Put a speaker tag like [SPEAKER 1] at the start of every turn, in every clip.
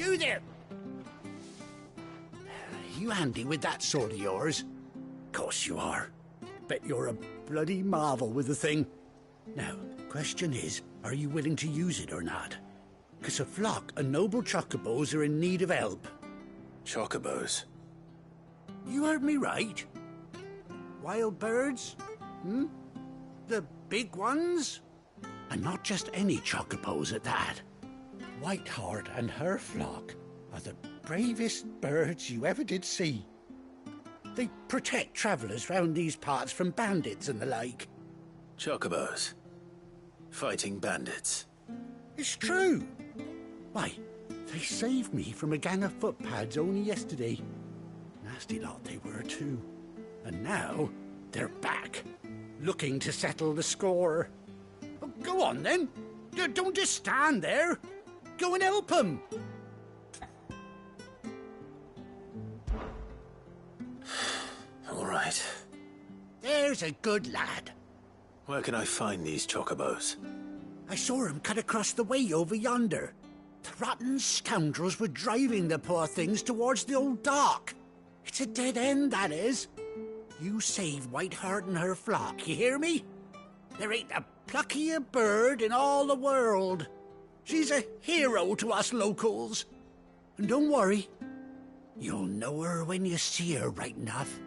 [SPEAKER 1] You there! You handy with that sword of yours? Course you are. Bet you're a bloody marvel with the thing. Now, question is, are you willing to use it or not? 'Cause a flock of noble chocobos are in need of help.
[SPEAKER 2] Chocobos?
[SPEAKER 1] You heard me right. Wild birds? The big ones? And not just any chocobos at that. Whiteheart and her flock are the bravest birds you ever did see. They protect travellers round these parts from bandits and the like.
[SPEAKER 2] Chocobos? Fighting bandits?
[SPEAKER 1] It's true. Why, they saved me from a gang of footpads only yesterday. Nasty lot they were too. And now, they're back, looking to settle the score. Well, go on then. Don't just stand there. Go and help them.
[SPEAKER 2] All right.
[SPEAKER 1] There's a good lad.
[SPEAKER 2] Where can I find these chocobos?
[SPEAKER 1] I saw him cut across the way over yonder. The rotten scoundrels were driving the poor things towards the old dock. It's a dead end, that is. You save Whiteheart and her flock, you hear me? There ain't a pluckier bird in all the world. She's a hero to us locals. And don't worry, you'll know her when you see her right enough.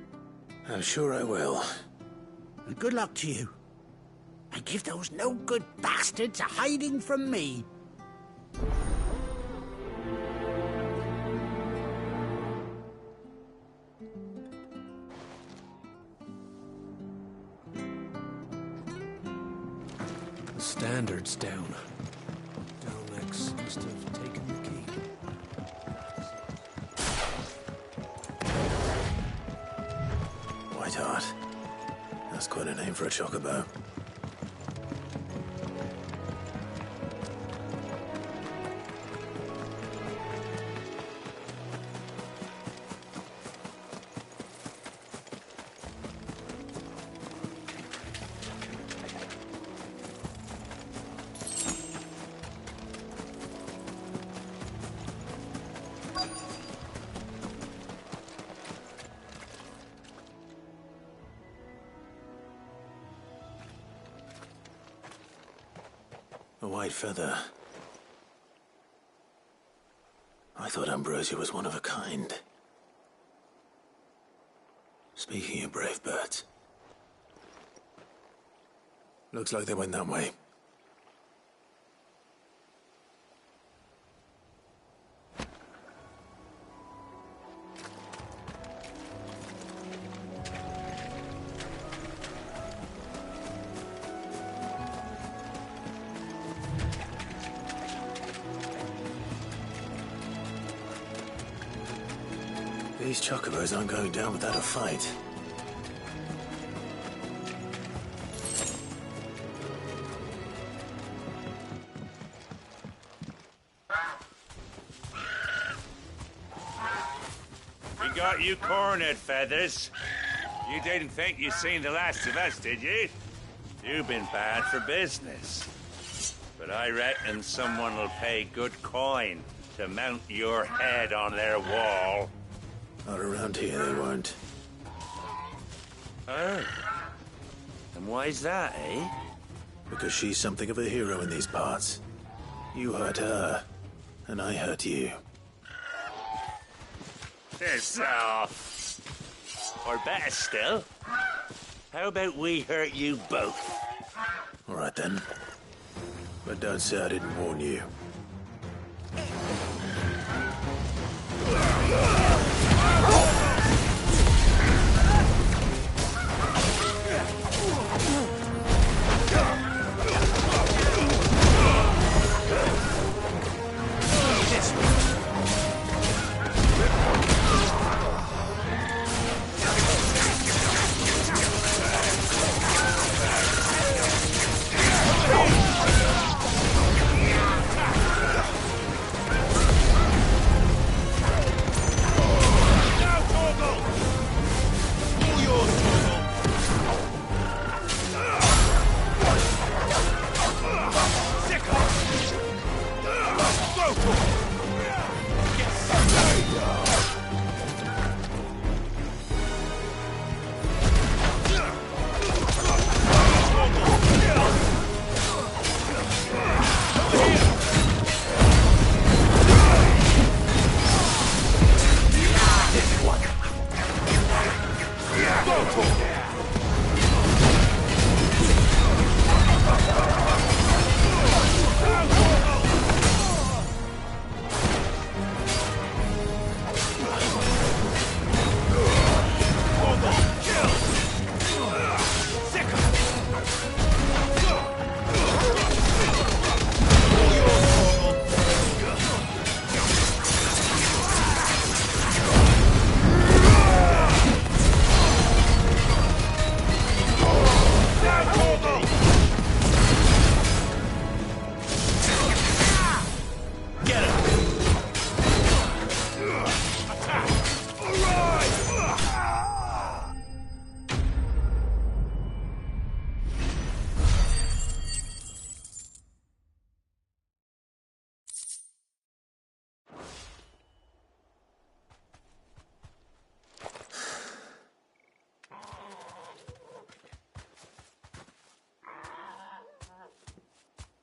[SPEAKER 2] I'm sure I will.
[SPEAKER 1] And good luck to you. And give those no-good bastards a hiding from me.
[SPEAKER 3] The standard's down. Dhalmekian must have taken the key.
[SPEAKER 2] Whiteheart. That's quite a name for a chocobo. A white feather. I thought Ambrosia was one of a kind. Speaking of brave birds. Looks like they went that way. These chocobos aren't going down without a fight.
[SPEAKER 4] We got you cornered, Feathers. You didn't think you'd seen the last of us, did you? You've been bad for business. But I reckon someone will pay good coin to mount your head on their wall.
[SPEAKER 2] Not around here, they won't.
[SPEAKER 4] Oh. And why's that, eh?
[SPEAKER 2] Because she's something of a hero in these parts. You hurt her, and I hurt you.
[SPEAKER 4] So... Or better still, how about we hurt you both?
[SPEAKER 2] All right then. But don't say I didn't warn you.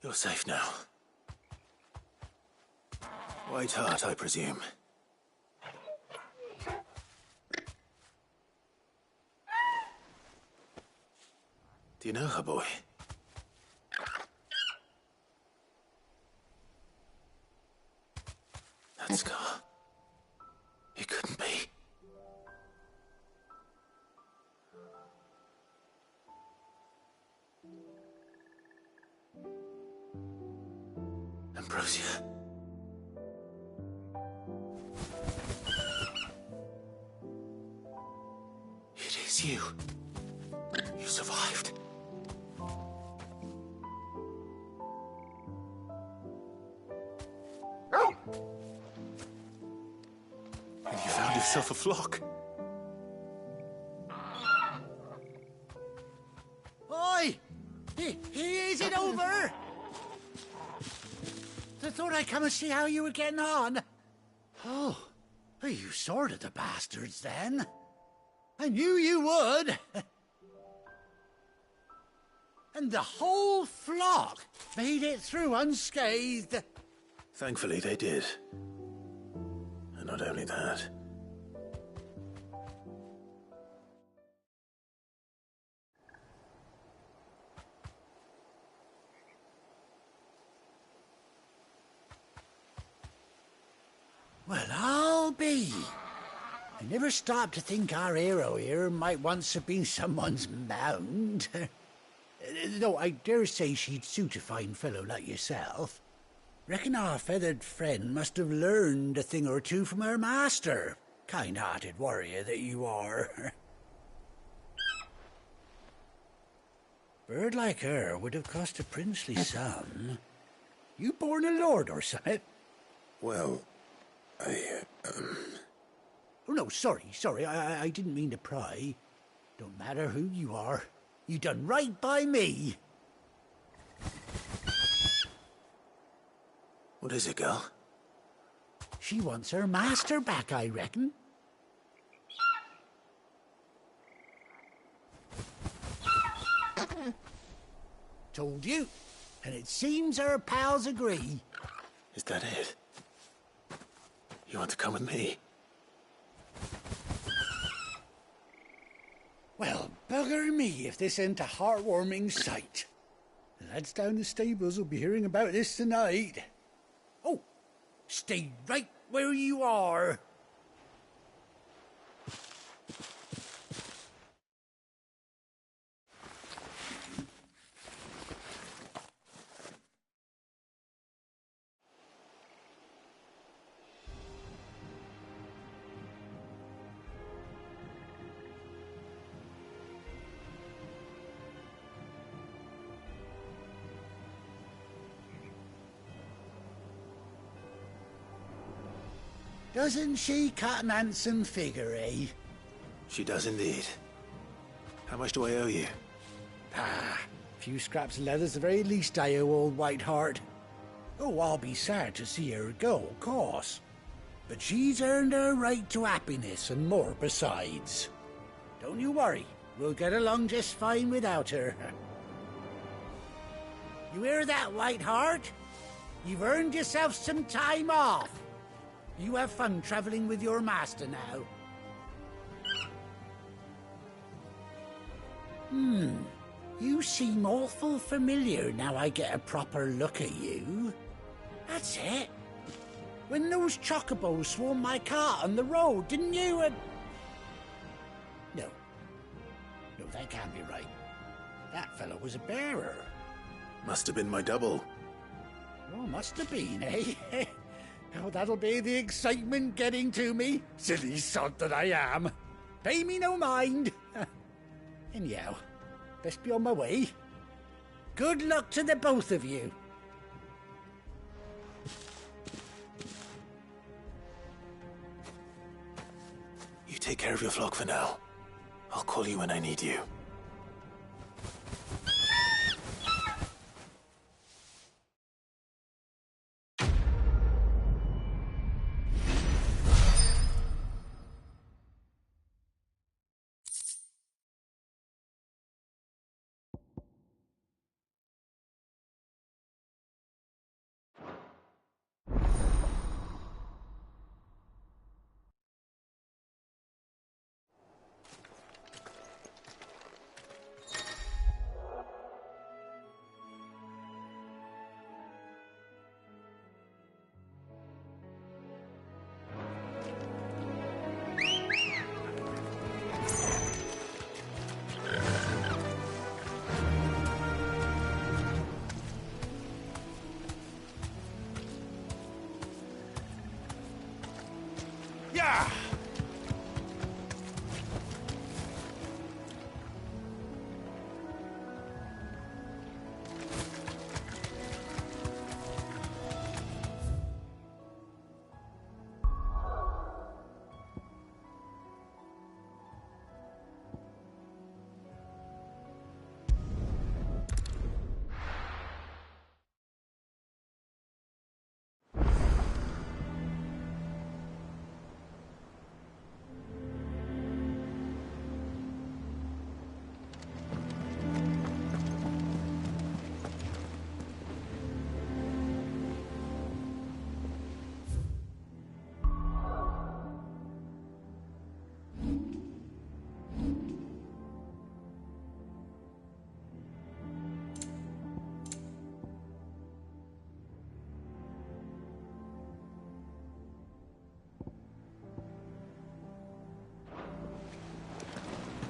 [SPEAKER 2] You're safe now. White Hart, I presume. Do you know her, boy? That scar. It couldn't be. Ambrosia. It is you. You survived. And you found yourself a flock.
[SPEAKER 1] Oi! Is it over? I thought I'd come and see how you were getting on. Oh, you sorted the bastards then. I knew you would. And the whole flock made it through unscathed.
[SPEAKER 2] Thankfully, they did. And not only that.
[SPEAKER 1] Well, I'll be. I never stopped to think our hero here might once have been someone's mount. Though I dare say she'd suit a fine fellow like yourself. Reckon our feathered friend must have learned a thing or two from her master. Kind-hearted warrior that you are. Bird like her would have cost a princely sum. You born a lord or something?
[SPEAKER 2] Well,
[SPEAKER 1] Oh, no, sorry. I didn't mean to pry. Don't matter who you are. You done right by me.
[SPEAKER 2] What is it, girl?
[SPEAKER 1] She wants her master back, I reckon. Told you. And it seems her pals agree.
[SPEAKER 2] Is that it? You want to come with me?
[SPEAKER 1] Well, bugger me if this ain't a heartwarming sight. The lads down the stables will be hearing about this tonight. Oh, stay right where you are. Doesn't she cut an handsome figure, eh?
[SPEAKER 2] She does indeed. How much do I owe you?
[SPEAKER 1] A few scraps of leather's the very least I owe old White Hart. Oh, I'll be sad to see her go, of course. But she's earned her right to happiness and more besides. Don't you worry, we'll get along just fine without her. You hear that, White Hart? You've earned yourself some time off. You have fun traveling with your master now. You seem awful familiar now I get a proper look at you. That's it. When those chocobos swarmed my cart on the road, didn't you? No, that can't be right. That fellow was a bearer.
[SPEAKER 2] Must have been my double.
[SPEAKER 1] Oh, must have been, eh? Oh, that'll be the excitement getting to me. Silly sod that I am. Pay me no mind. Anyhow, best be on my way. Good luck to the both of you.
[SPEAKER 2] You take care of your flock for now. I'll call you when I need you.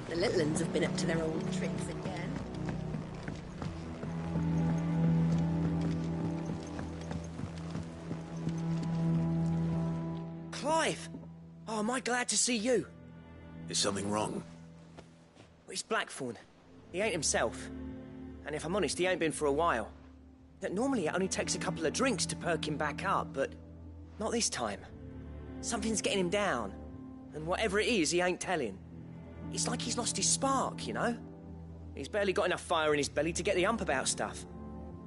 [SPEAKER 5] The little uns have been up to their old tricks again.
[SPEAKER 6] Clive! Oh, am I glad to see you.
[SPEAKER 2] Is something wrong?
[SPEAKER 6] It's Blackthorn. He ain't himself. And if I'm honest, he ain't been for a while. That normally it only takes a couple of drinks to perk him back up, but not this time. Something's getting him down. And whatever it is, he ain't telling. It's like he's lost his spark, you know? He's barely got enough fire in his belly to get the ump about stuff.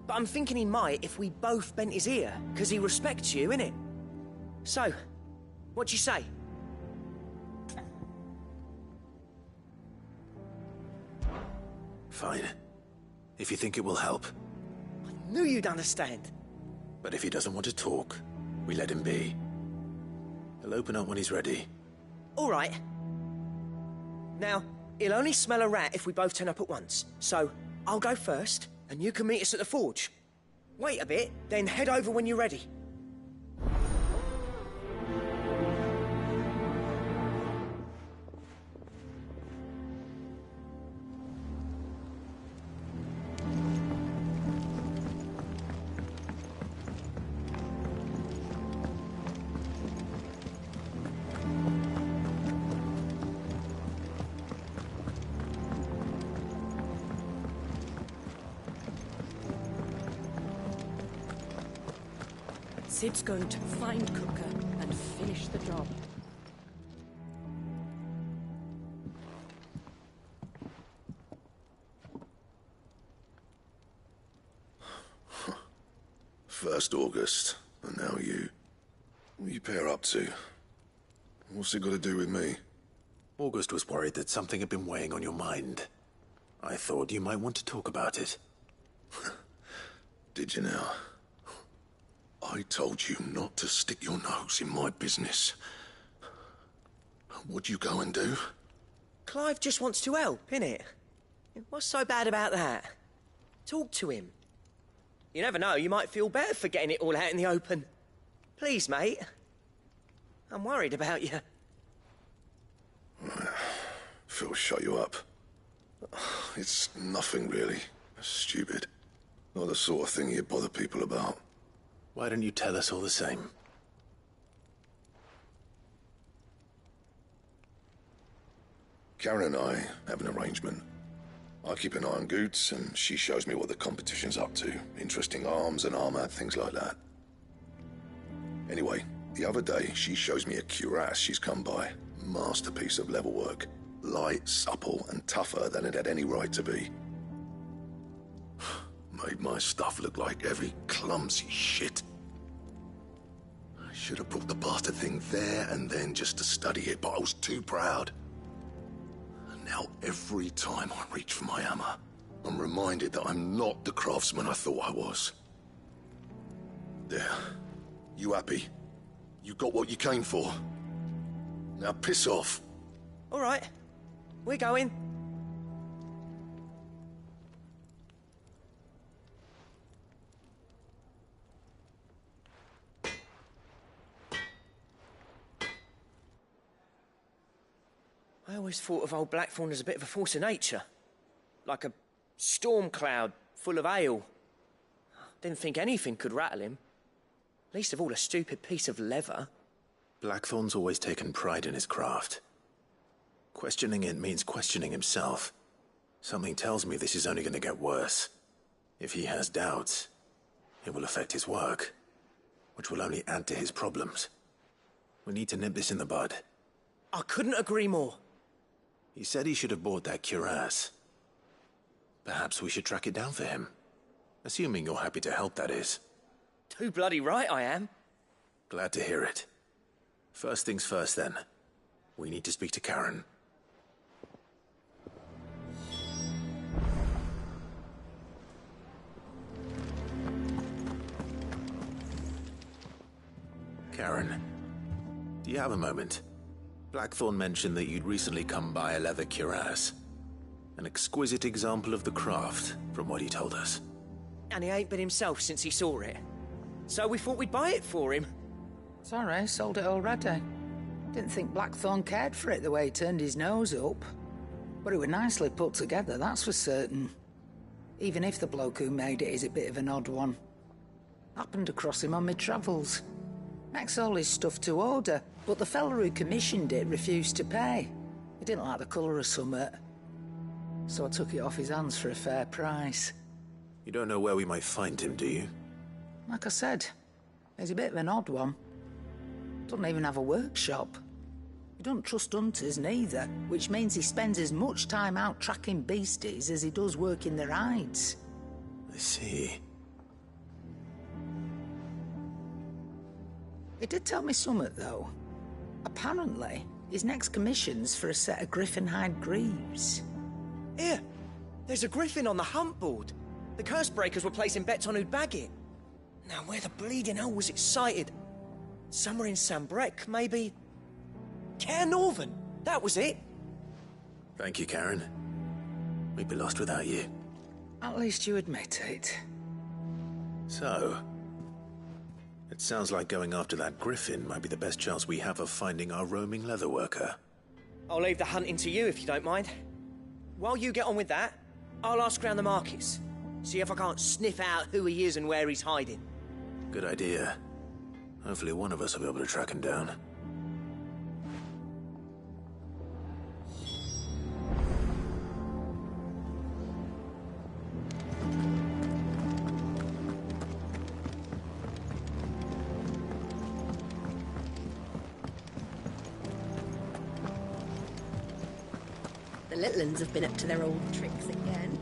[SPEAKER 6] But I'm thinking he might if we both bent his ear, because he respects you, innit? So, what do you say?
[SPEAKER 2] Fine. If you think it will help.
[SPEAKER 6] I knew you'd understand.
[SPEAKER 2] But if he doesn't want to talk, we let him be. He'll open up when he's ready.
[SPEAKER 6] All right. Now, he'll only smell a rat if we both turn up at once. So, I'll go first, and you can meet us at the forge. Wait a bit, then head over when you're ready.
[SPEAKER 7] Sid's going to find Cooker and finish the job.
[SPEAKER 8] First August, and now you. What are you pair up to? What's it got to do with me?
[SPEAKER 2] August was worried that something had been weighing on your mind. I thought you might want to talk about it.
[SPEAKER 8] Did you now? I told you not to stick your nose in my business. What'd you go and do?
[SPEAKER 6] Clive just wants to help, innit? What's so bad about that? Talk to him. You never know, you might feel better for getting it all out in the open. Please, mate. I'm worried about you.
[SPEAKER 8] Phil shut you up. It's nothing, really. Stupid. Not the sort of thing you bother people about.
[SPEAKER 2] Why don't you tell us all the same?
[SPEAKER 8] Karen and I have an arrangement. I keep an eye on Goots, and she shows me what the competition's up to. Interesting arms and armor, things like that. Anyway, the other day, she shows me a cuirass she's come by. Masterpiece of level work. Light, supple, and tougher than it had any right to be. Made my stuff look like heavy, clumsy shit. I should have brought the bastard thing there and then just to study it, but I was too proud. And now every time I reach for my hammer, I'm reminded that I'm not the craftsman I thought I was. There. You happy? You got what you came for. Now piss off.
[SPEAKER 6] All right. We're going. I always thought of old Blackthorn as a bit of a force of nature. Like a storm cloud full of ale. Didn't think anything could rattle him. Least of all a stupid piece of leather.
[SPEAKER 2] Blackthorn's always taken pride in his craft. Questioning it means questioning himself. Something tells me this is only going to get worse. If he has doubts, it will affect his work, which will only add to his problems. We need to nip this in the bud.
[SPEAKER 6] I couldn't agree more.
[SPEAKER 2] He said he should have bought that cuirass. Perhaps we should track it down for him. Assuming you're happy to help, that is.
[SPEAKER 6] Too bloody right I am.
[SPEAKER 2] Glad to hear it. First things first, then. We need to speak to Karen. Karen, do you have a moment? Blackthorn mentioned that you'd recently come by a leather cuirass. An exquisite example of the craft, from what he told us.
[SPEAKER 6] And he ain't been himself since he saw it. So we thought we'd buy it for him.
[SPEAKER 9] Sorry, sold it already. Didn't think Blackthorn cared for it the way he turned his nose up. But it was nicely put together, that's for certain. Even if the bloke who made it is a bit of an odd one. Happened across him on my travels. Makes all his stuff to order, but the fella who commissioned it refused to pay. He didn't like the colour of summit. So I took it off his hands for a fair price.
[SPEAKER 2] You don't know where we might find him, do you?
[SPEAKER 9] Like I said, he's a bit of an odd one. Doesn't even have a workshop. He don't trust hunters neither, which means he spends as much time out tracking beasties as he does working their hides.
[SPEAKER 2] I see.
[SPEAKER 9] He did tell me something, though. Apparently, his next commission's for a set of griffin hide greaves.
[SPEAKER 6] Here, there's a griffin on the hunt board. The curse breakers were placing bets on who'd bag it. Now, where the bleeding hell was it sighted? Somewhere in Sanbreque, maybe? Care Northern, that was it.
[SPEAKER 2] Thank you, Karen. We'd be lost without you.
[SPEAKER 9] At least you admit it.
[SPEAKER 2] So, it sounds like going after that griffin might be the best chance we have of finding our roaming leatherworker.
[SPEAKER 6] I'll leave the hunting to you if you don't mind. While you get on with that, I'll ask around the markets. See if I can't sniff out who he is and where he's hiding.
[SPEAKER 2] Good idea. Hopefully one of us will be able to track him down.
[SPEAKER 5] The little ones have been up to their old tricks again.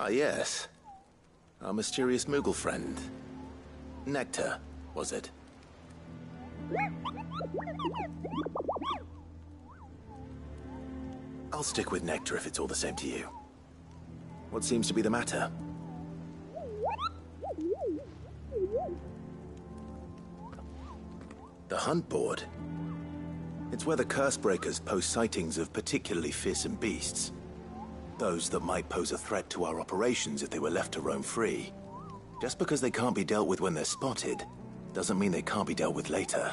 [SPEAKER 2] Ah, yes. Our mysterious Moogle friend. Nectar, was it? I'll stick with Nectar if it's all the same to you. What seems to be the matter? The hunt board? It's where the curse breakers post sightings of particularly fearsome beasts. Those that might pose a threat to our operations if they were left to roam free. Just because they can't be dealt with when they're spotted, doesn't mean they can't be dealt with later.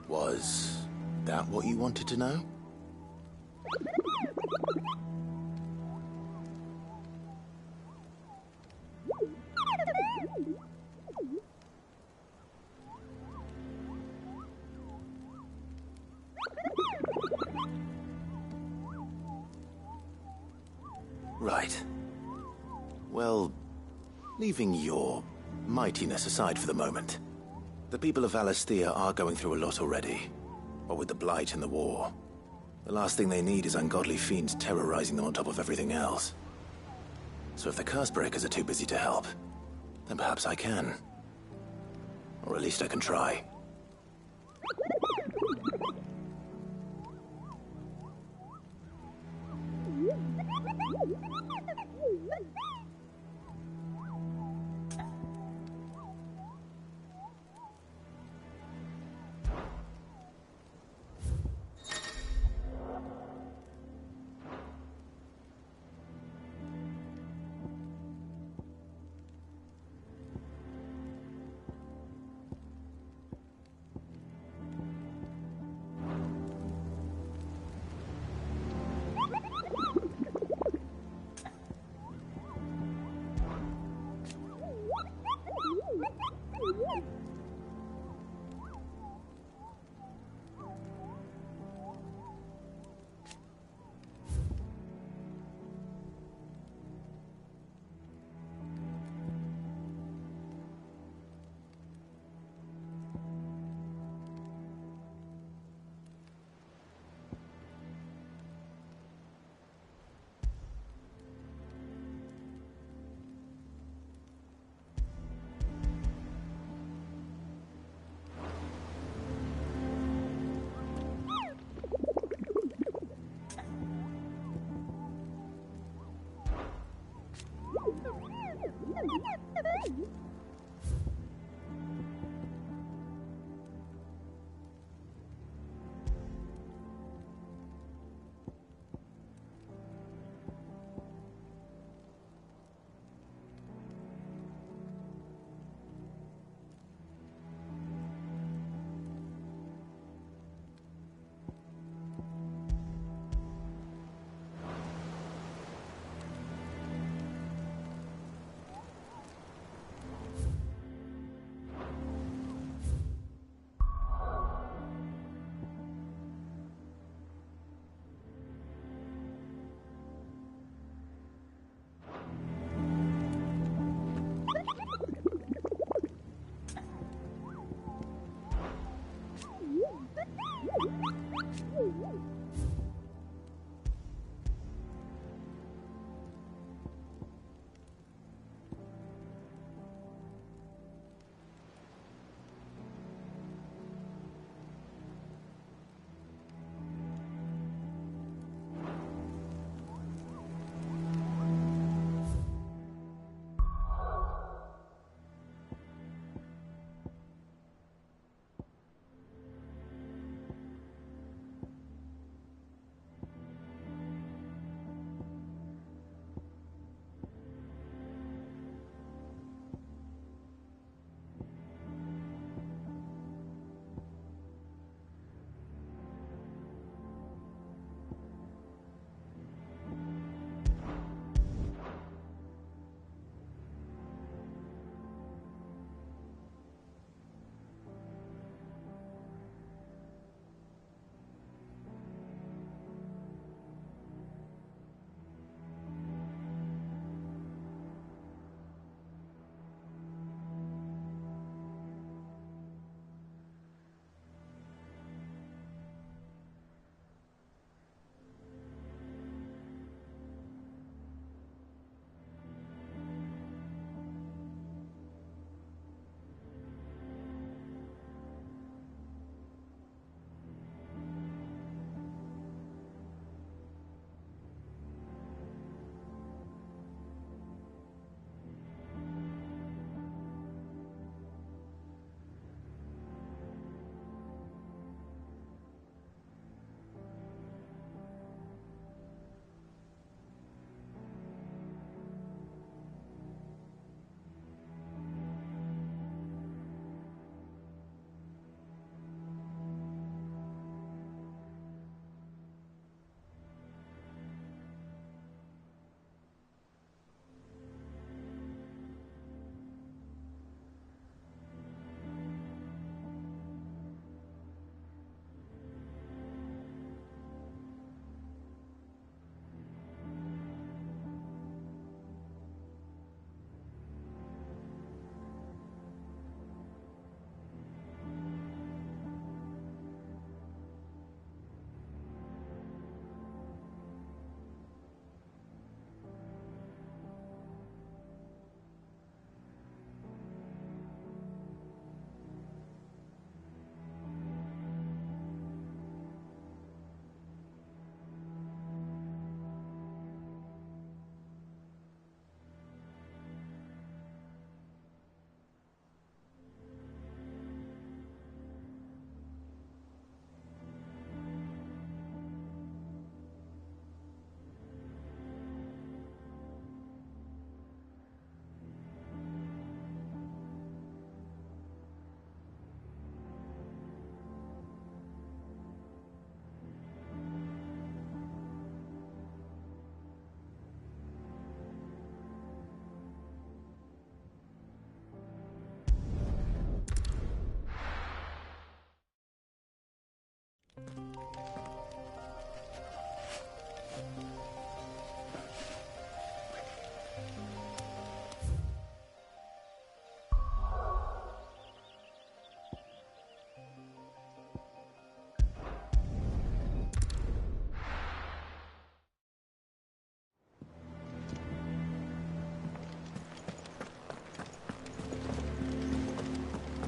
[SPEAKER 2] Was that what you wanted to know? Right. Well, leaving your mightiness aside for the moment, the people of Valisthea are going through a lot already. What with the Blight and the war. The last thing they need is ungodly fiends terrorizing them on top of everything else. So if the Cursebreakers are too busy to help, then perhaps I can. Or at least I can try.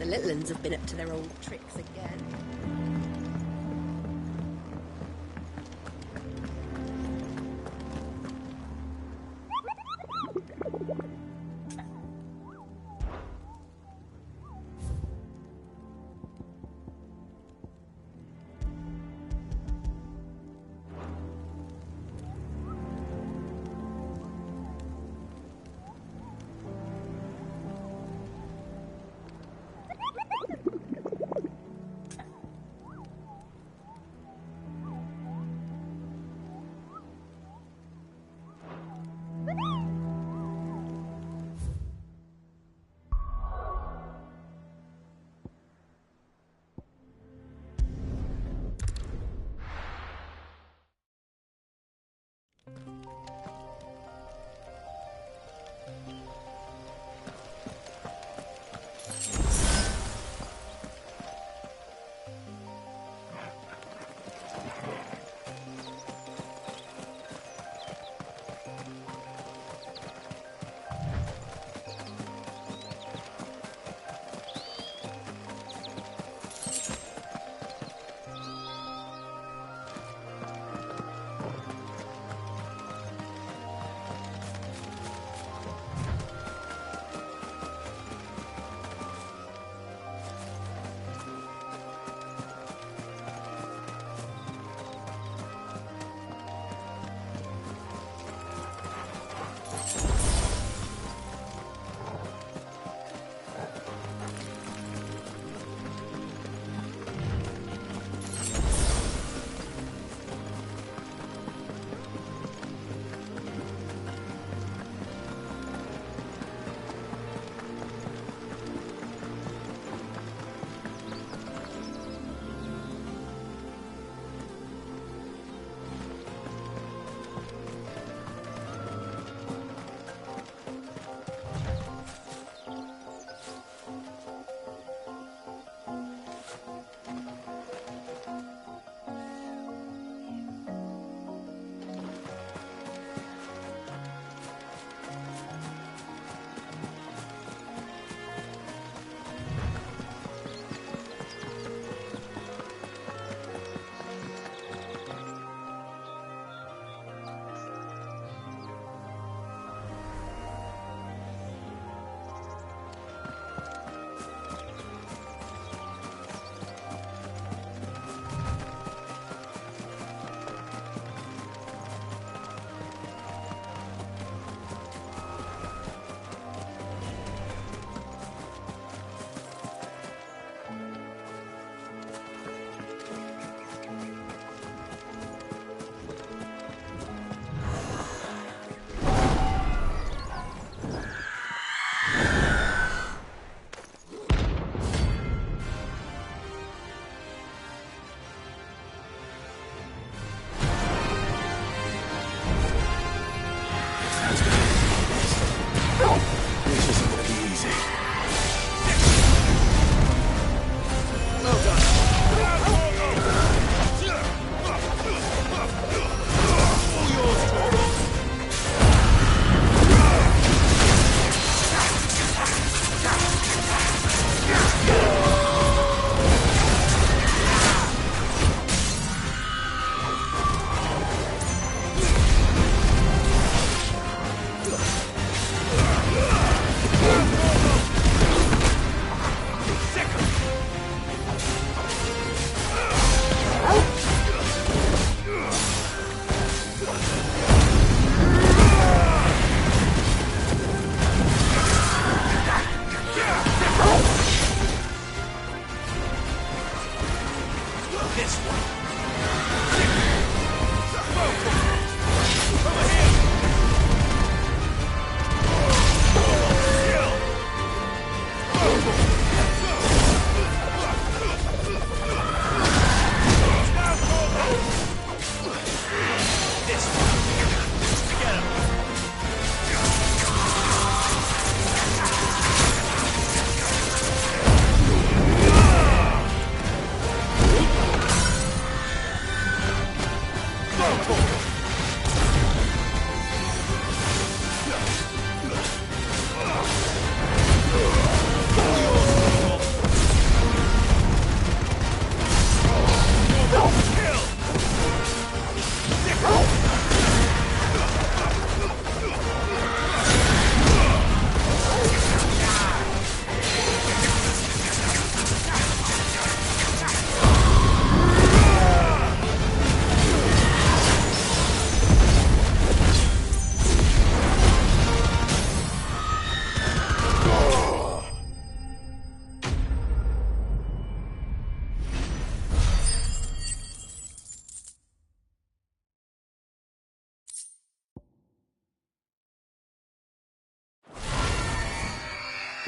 [SPEAKER 5] The little ones have been up to their old tricks again.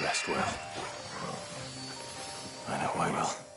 [SPEAKER 2] Rest well. I know I will.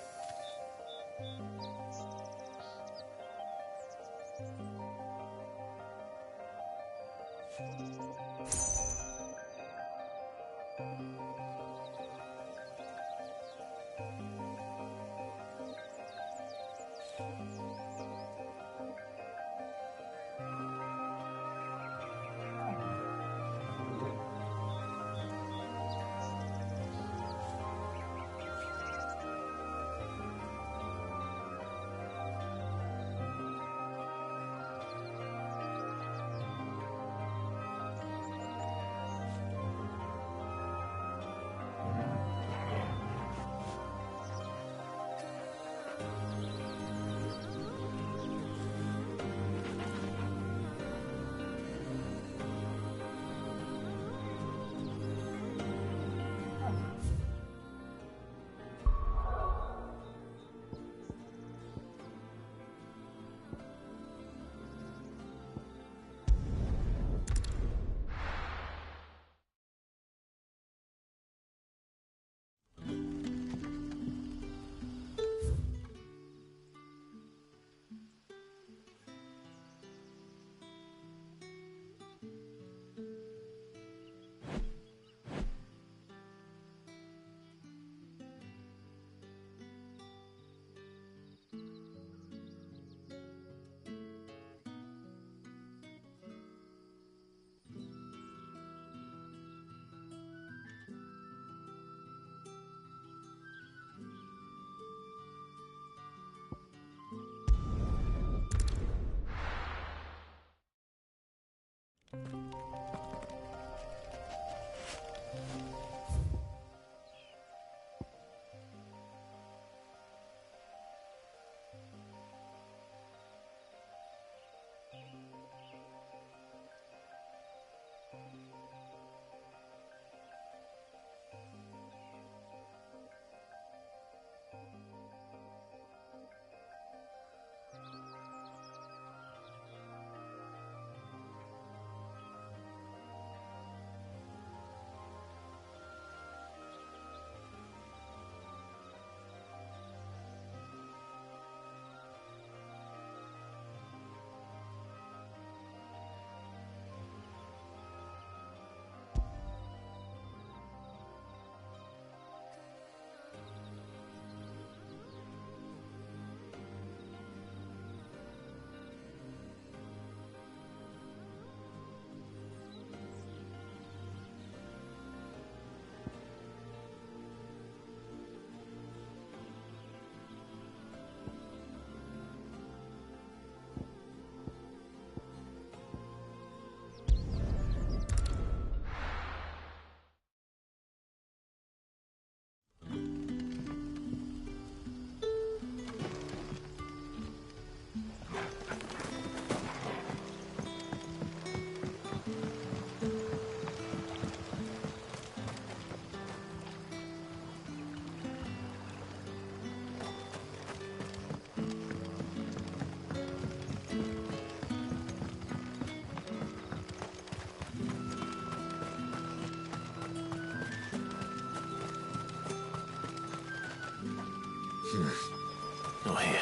[SPEAKER 2] Not here.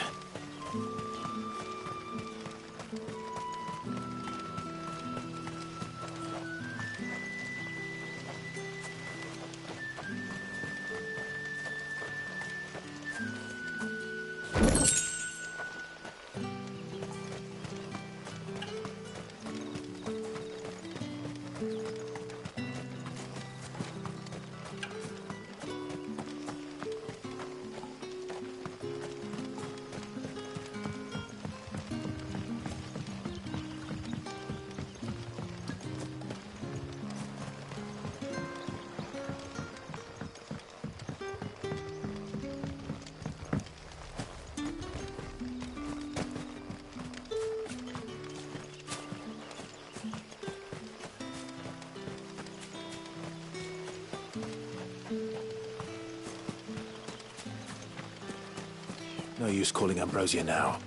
[SPEAKER 2] No use calling Ambrosia now.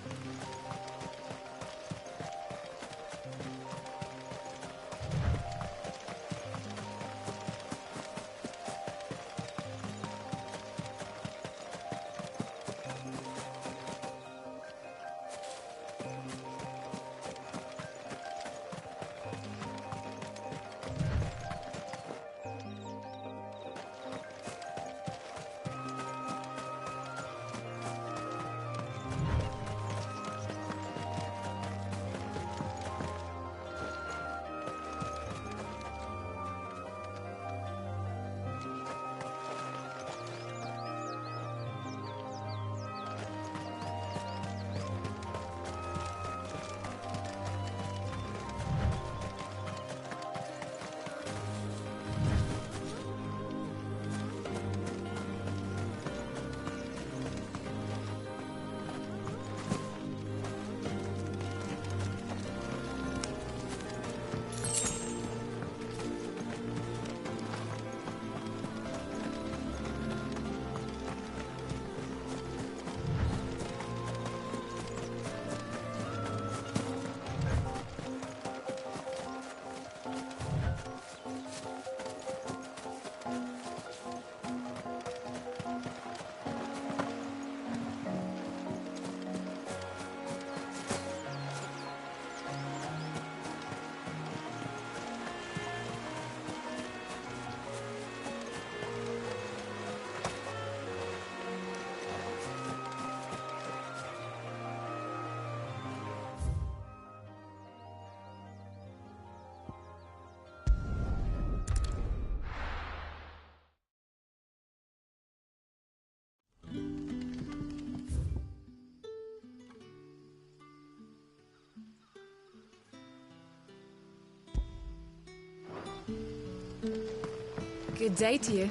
[SPEAKER 10] Good day to you.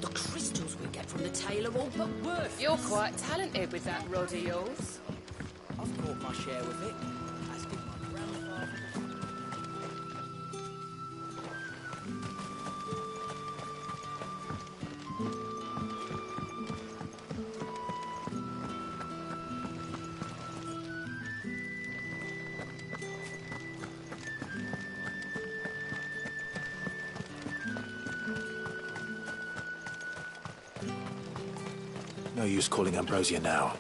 [SPEAKER 5] The crystals we get from the tail are all but worthless.
[SPEAKER 10] You're quite talented with that rod of yours.
[SPEAKER 1] I've caught my share of it. As did my grandfather.
[SPEAKER 2] No use calling Ambrosia now.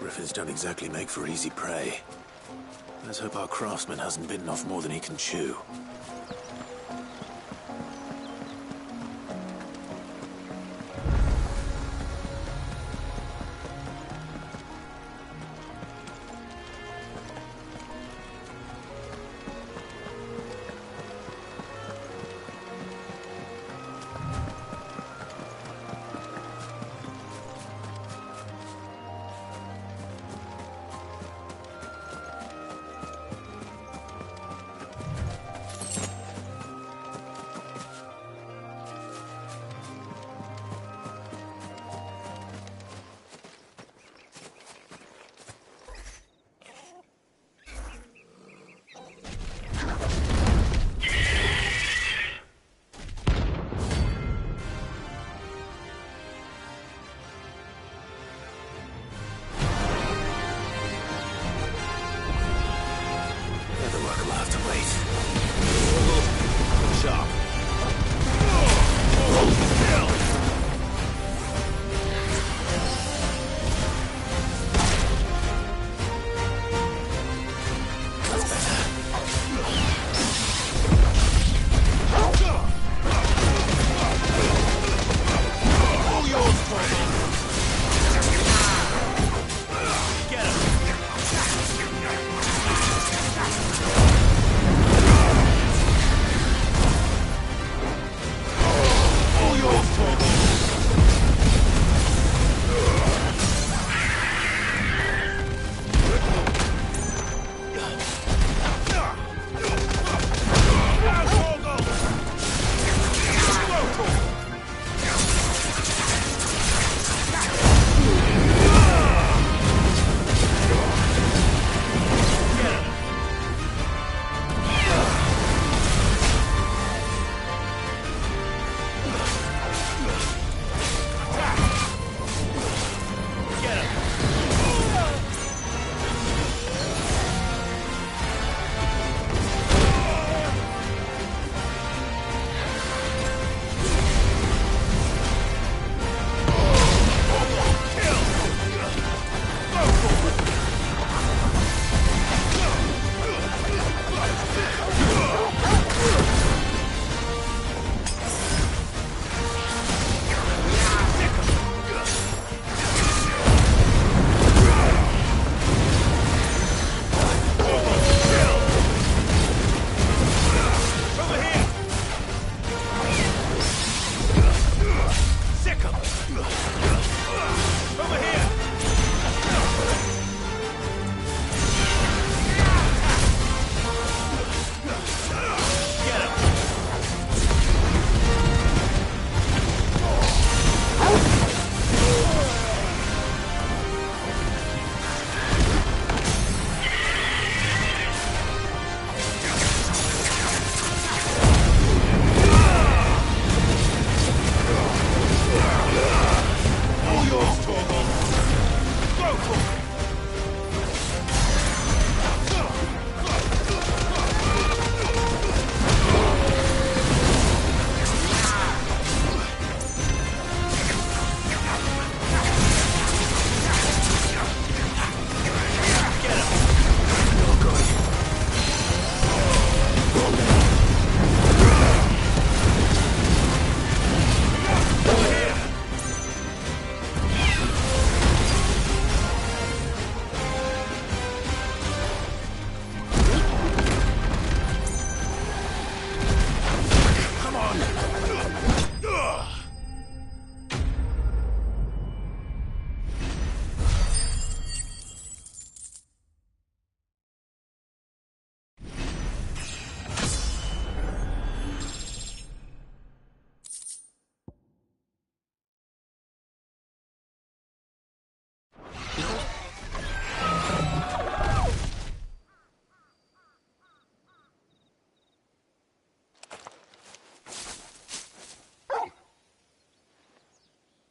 [SPEAKER 2] Griffins don't exactly make for easy prey. Let's hope our craftsman hasn't bitten off more than he can chew.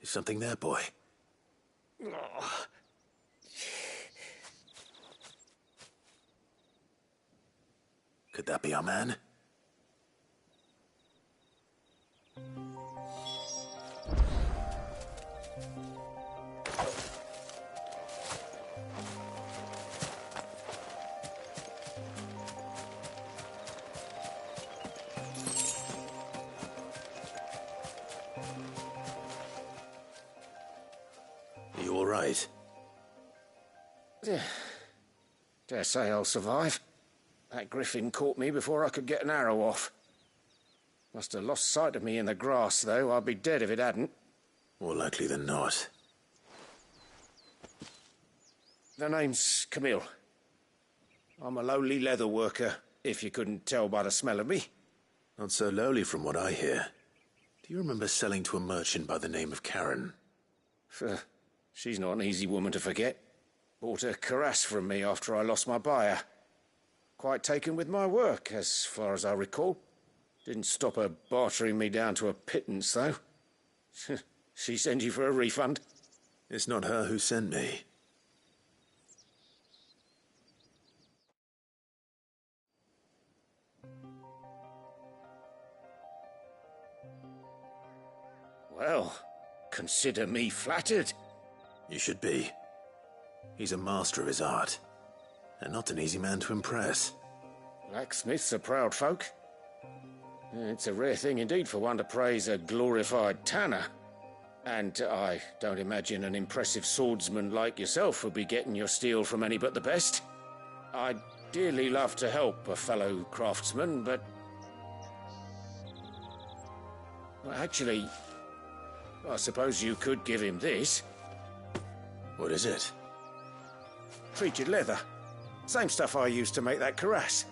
[SPEAKER 2] Is something there, boy? Could that be our man? all right?
[SPEAKER 11] Dare say I'll survive. That griffin caught me before I could get an arrow off. Must have lost sight of me in the grass, though. I'd be dead if it hadn't.
[SPEAKER 2] More likely than not.
[SPEAKER 11] The name's Camille. I'm a lowly leather worker, if you couldn't tell by the smell of me.
[SPEAKER 2] Not so lowly from what I hear. Do you remember selling to a merchant by the name of Karen?
[SPEAKER 11] She's not an easy woman to forget. Bought a cuirass from me after I lost my buyer. Quite taken with my work, as far as I recall. Didn't stop her bartering me down to a pittance, though. She sent you for a refund?
[SPEAKER 2] It's not her who sent me.
[SPEAKER 11] Well, consider me flattered.
[SPEAKER 2] You should be. He's a master of his art, and not an easy man to impress.
[SPEAKER 11] Blacksmiths are proud folk. It's a rare thing indeed for one to praise a glorified tanner. And I don't imagine an impressive swordsman like yourself would be getting your steel from any but the best. I'd dearly love to help a fellow craftsman, but... Well, actually, I suppose you could give him this.
[SPEAKER 2] What is it?
[SPEAKER 11] Treated leather. Same stuff I used to make that cuirass.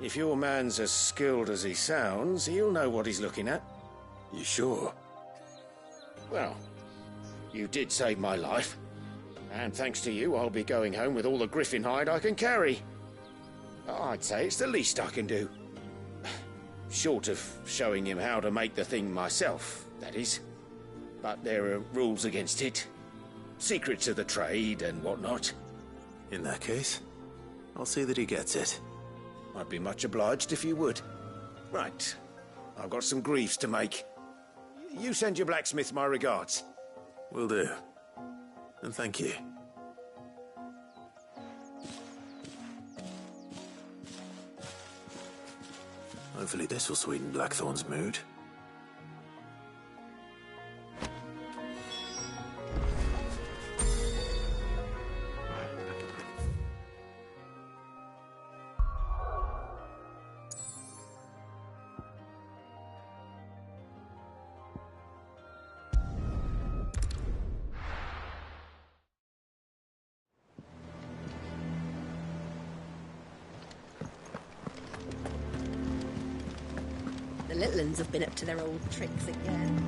[SPEAKER 11] If your man's as skilled as he sounds, he'll know what he's looking at.
[SPEAKER 2] You sure?
[SPEAKER 11] Well, you did save my life. And thanks to you, I'll be going home with all the griffin hide I can carry. I'd say it's the least I can do. Short of showing him how to make the thing myself, that is. But there are rules against it. Secrets of the trade and whatnot.
[SPEAKER 2] In that case, I'll see that he gets it.
[SPEAKER 11] I'd be much obliged if you would. Right. I've got some greaves to make. You send your blacksmith my regards.
[SPEAKER 2] Will do. And thank you. Hopefully this will sweeten Blackthorn's mood.
[SPEAKER 5] The little uns have been up to their old tricks again.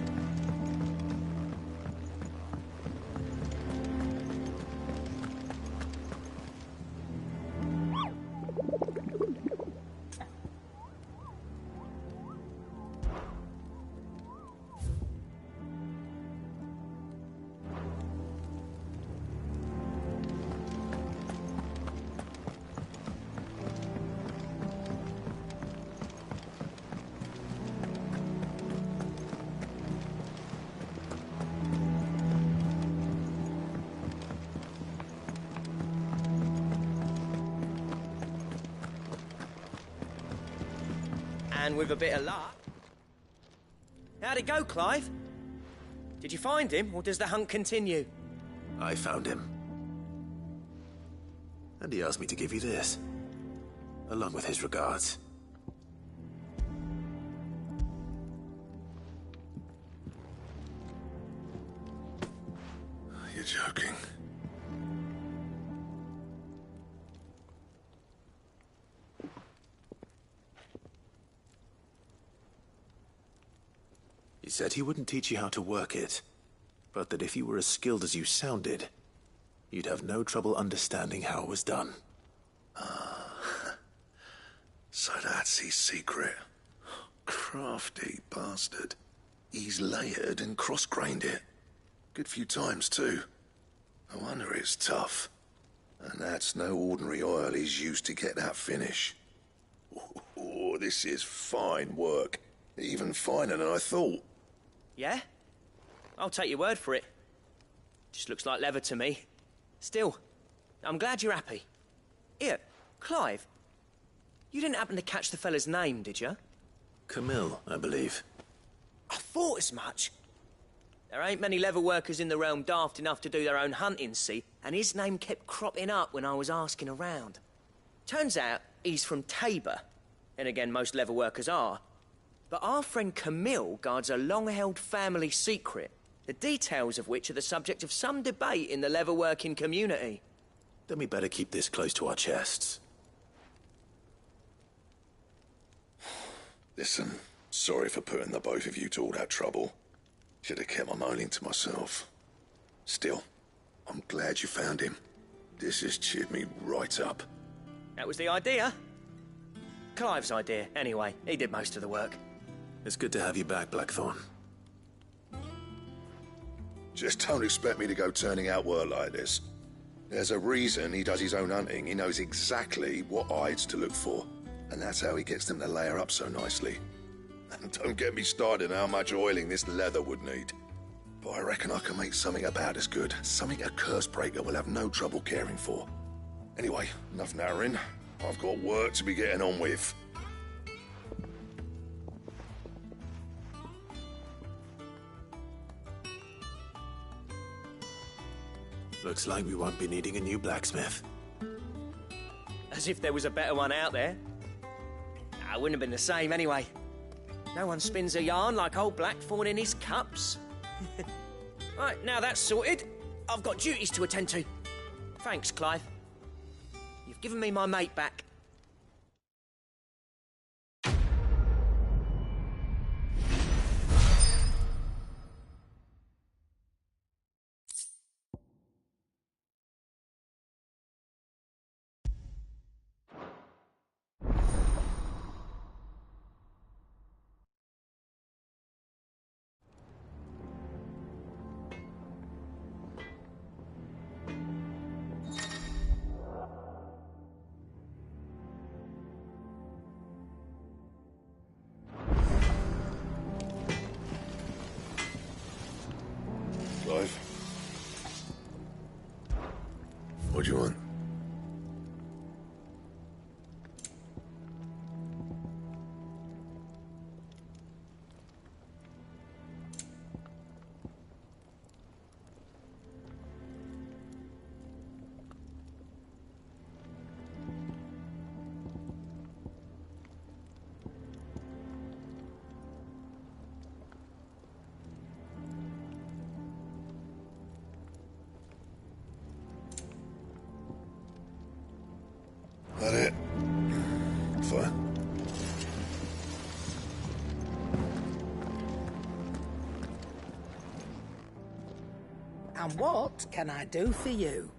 [SPEAKER 6] And with a bit of luck... How'd it go, Clive? Did you find him, or does the hunt continue?
[SPEAKER 2] I found him. And he asked me to give you this, along with his regards.
[SPEAKER 8] You're joking.
[SPEAKER 2] He said he wouldn't teach you how to work it, but that if you were as skilled as you sounded, you'd have no trouble understanding how it was done.
[SPEAKER 8] So that's his secret. Crafty bastard. He's layered and cross-grained it. Good few times, too. No wonder it's tough. And that's no ordinary oil he's used to get that finish. Oh, this is fine work. Even finer than I thought.
[SPEAKER 6] Yeah? I'll take your word for it. Just looks like leather to me. Still, I'm glad you're happy. Here, Clive, you didn't happen to catch the fella's name, did you?
[SPEAKER 2] Camille, I believe.
[SPEAKER 6] I thought as much. There ain't many leather workers in the realm daft enough to do their own hunting, see? And his name kept cropping up when I was asking around. Turns out he's from Tabor. And again, most leather workers are. But our friend Camille guards a long-held family secret, the details of which are the subject of some debate in the leather-working community.
[SPEAKER 2] Then we better keep this close to our chests.
[SPEAKER 8] Listen, sorry for putting the both of you to all that trouble. Should have kept my moaning to myself. Still, I'm glad you found him. This has cheered me right up.
[SPEAKER 6] That was the idea. Clive's idea, anyway. He did most of the work.
[SPEAKER 2] It's good to have you back, Blackthorn.
[SPEAKER 8] Just don't expect me to go turning out work like this. There's a reason he does his own hunting. He knows exactly what hides to look for. And that's how he gets them to layer up so nicely. And don't get me started on how much oiling this leather would need. But I reckon I can make something about as good. Something a curse breaker will have no trouble caring for. Anyway, enough narrowing. I've got work to be getting on with.
[SPEAKER 2] Looks like we won't be needing a new blacksmith.
[SPEAKER 6] As if there was a better one out there. Nah, it wouldn't have been the same anyway. No one spins a yarn like old Blackthorn in his cups. Right, now that's sorted, I've got duties to attend to. Thanks, Clive. You've given me my mate back.
[SPEAKER 8] Clive? What do you want? That it? Fine.
[SPEAKER 9] And what can I do for you?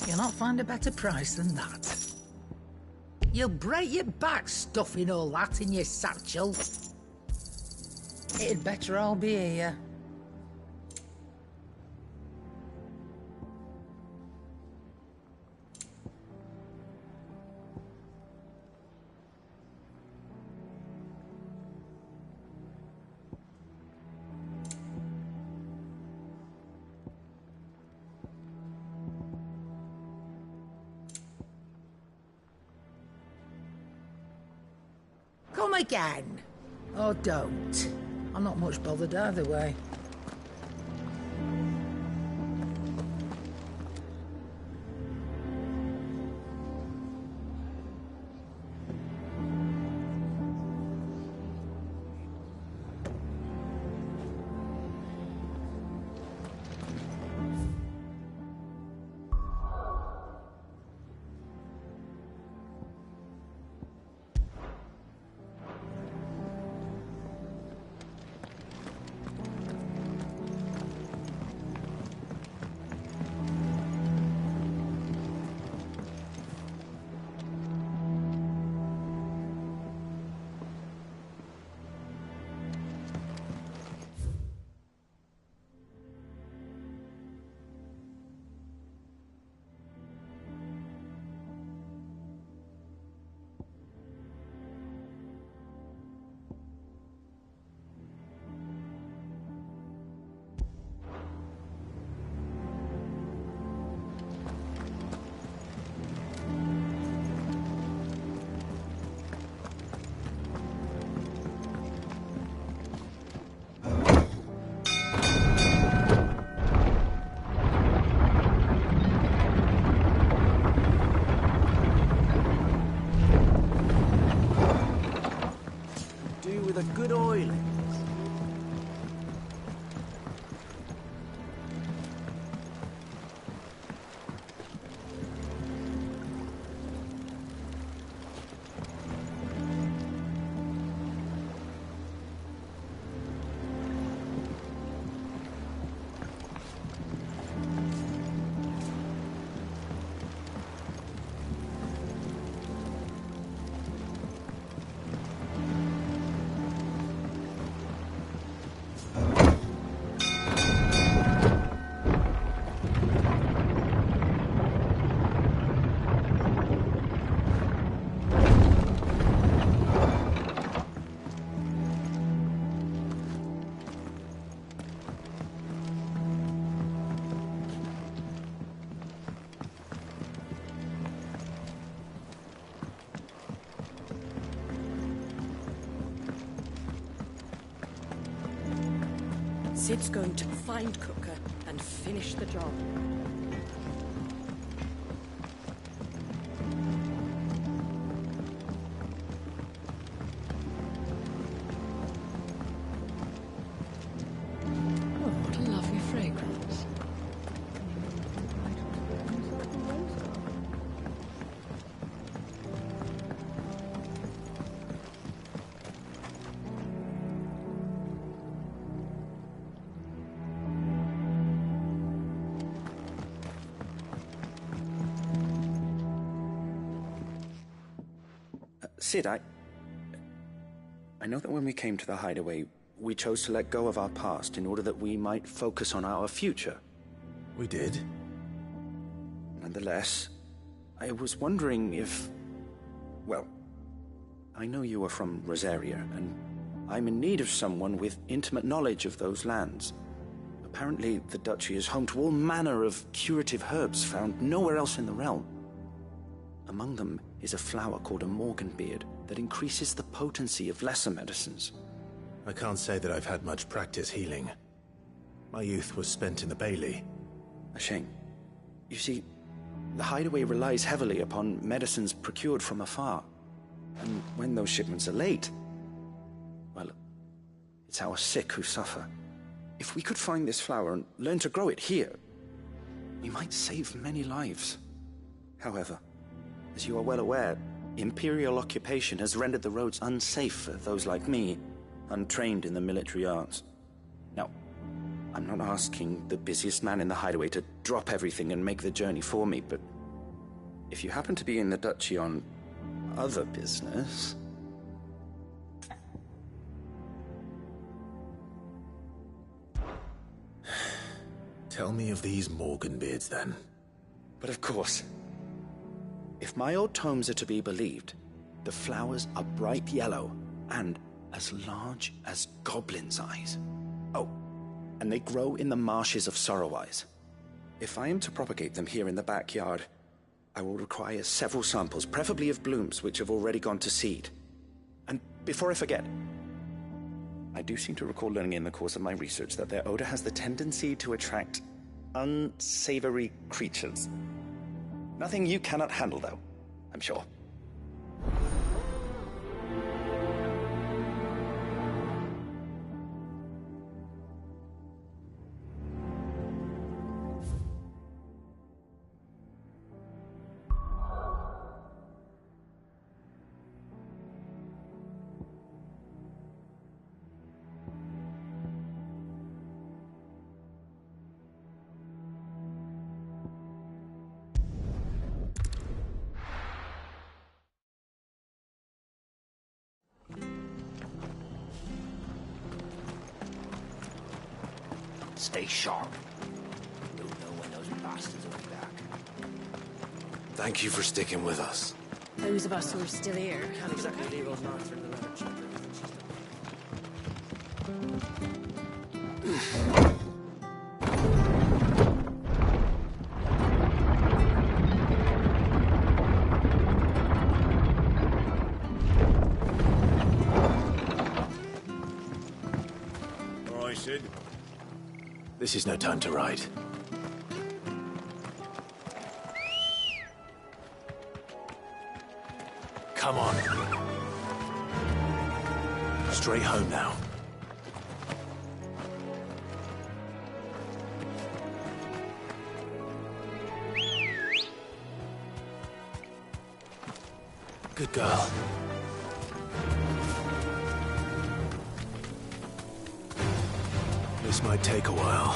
[SPEAKER 9] You'll not find a better price than that. You'll break your back stuffing all that in your satchel. It'd better all be here. Come again. Or don't. I'm not much bothered either way.
[SPEAKER 7] Sid's going to find Cooker and finish the job.
[SPEAKER 12] Oh, what a lovely fragrance.
[SPEAKER 13] Sid, I know that when we came to the hideaway, we chose to let go of our past in order that we might focus on our future.
[SPEAKER 2] We did.
[SPEAKER 13] Nonetheless, I was wondering if... Well, I know you are from Rosaria, and I'm in need of someone with intimate knowledge of those lands. Apparently, the Duchy is home to all manner of curative herbs found nowhere else in the realm. Among them is a flower called a morganbeard that increases the potency of lesser medicines.
[SPEAKER 2] I can't say that I've had much practice healing. My youth was spent in the Bailey.
[SPEAKER 13] A shame. You see, the hideaway relies heavily upon medicines procured from afar. And when those shipments are late, well, it's our sick who suffer. If we could find this flower and learn to grow it here, we might save many lives. However, as you are well aware, Imperial occupation has rendered the roads unsafe for those like me, untrained in the military arts. Now, I'm not asking the busiest man in the hideaway to drop everything and make the journey for me, but if you happen to be in the Duchy on other business...
[SPEAKER 2] Tell me of these morganbeards, then.
[SPEAKER 13] But of course. If my old tomes are to be believed, the flowers are bright yellow and as large as goblins' eyes. Oh, and they grow in the marshes of Sorrowise. If I am to propagate them here in the backyard, I will require several samples, preferably of blooms which have already gone to seed. And before I forget, I do seem to recall learning in the course of my research that their odor has the tendency to attract unsavory creatures. Nothing you cannot handle, though, I'm sure.
[SPEAKER 11] Stay sharp. Don't know when those bastards will be back.
[SPEAKER 2] Thank you for sticking with us.
[SPEAKER 5] Those of us who are still here.
[SPEAKER 6] Can't exactly leave old Martha in the leather chopper.
[SPEAKER 11] All right, Sid.
[SPEAKER 2] This is no time to ride. Come on. Straight home now. Good girl. This might take a while.